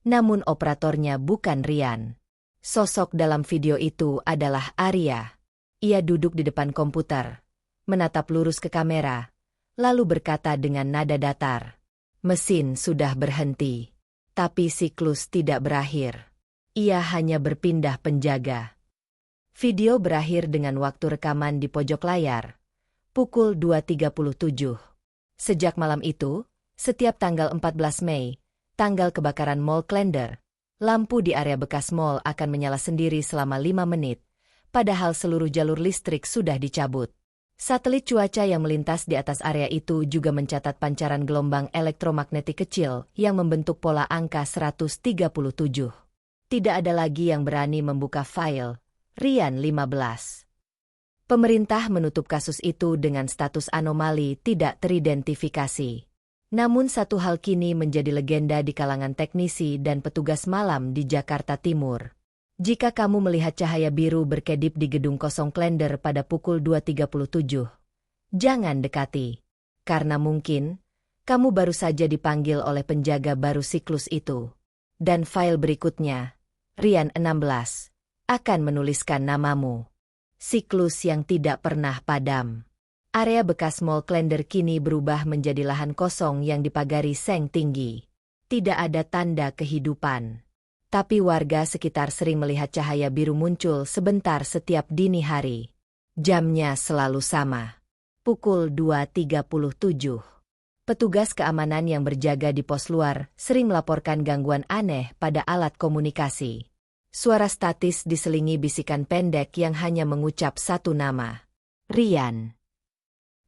namun operatornya bukan Rian. Sosok dalam video itu adalah Arya. Ia duduk di depan komputer, menatap lurus ke kamera, lalu berkata dengan nada datar. Mesin sudah berhenti, tapi siklus tidak berakhir. Ia hanya berpindah penjaga. Video berakhir dengan waktu rekaman di pojok layar, pukul 2.37. Sejak malam itu, setiap tanggal 14 Mei, tanggal kebakaran Mall Klender, lampu di area bekas mall akan menyala sendiri selama 5 menit, padahal seluruh jalur listrik sudah dicabut. Satelit cuaca yang melintas di atas area itu juga mencatat pancaran gelombang elektromagnetik kecil yang membentuk pola angka 137. Tidak ada lagi yang berani membuka file Rian 15. Pemerintah menutup kasus itu dengan status anomali tidak teridentifikasi. Namun satu hal kini menjadi legenda di kalangan teknisi dan petugas malam di Jakarta Timur. Jika kamu melihat cahaya biru berkedip di gedung kosong Klender pada pukul 2.37, jangan dekati. Karena mungkin, kamu baru saja dipanggil oleh penjaga baru siklus itu. Dan file berikutnya, Rian 16, akan menuliskan namamu. Siklus yang tidak pernah padam. Area bekas Mall Klender kini berubah menjadi lahan kosong yang dipagari seng tinggi. Tidak ada tanda kehidupan. Tapi warga sekitar sering melihat cahaya biru muncul sebentar setiap dini hari. Jamnya selalu sama. Pukul 2.37. Petugas keamanan yang berjaga di pos luar sering melaporkan gangguan aneh pada alat komunikasi. Suara statis diselingi bisikan pendek yang hanya mengucap satu nama. Rian.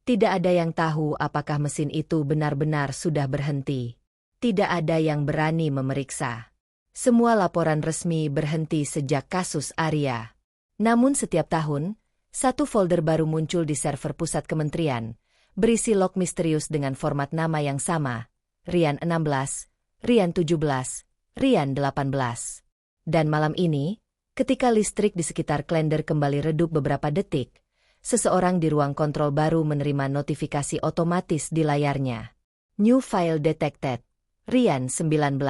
Tidak ada yang tahu apakah mesin itu benar-benar sudah berhenti. Tidak ada yang berani memeriksa. Semua laporan resmi berhenti sejak kasus Arya. Namun setiap tahun, satu folder baru muncul di server pusat kementerian, berisi log misterius dengan format nama yang sama, Rian 16, Rian 17, Rian 18. Dan malam ini, ketika listrik di sekitar Klender kembali redup beberapa detik, seseorang di ruang kontrol baru menerima notifikasi otomatis di layarnya. New file detected. Rian 19.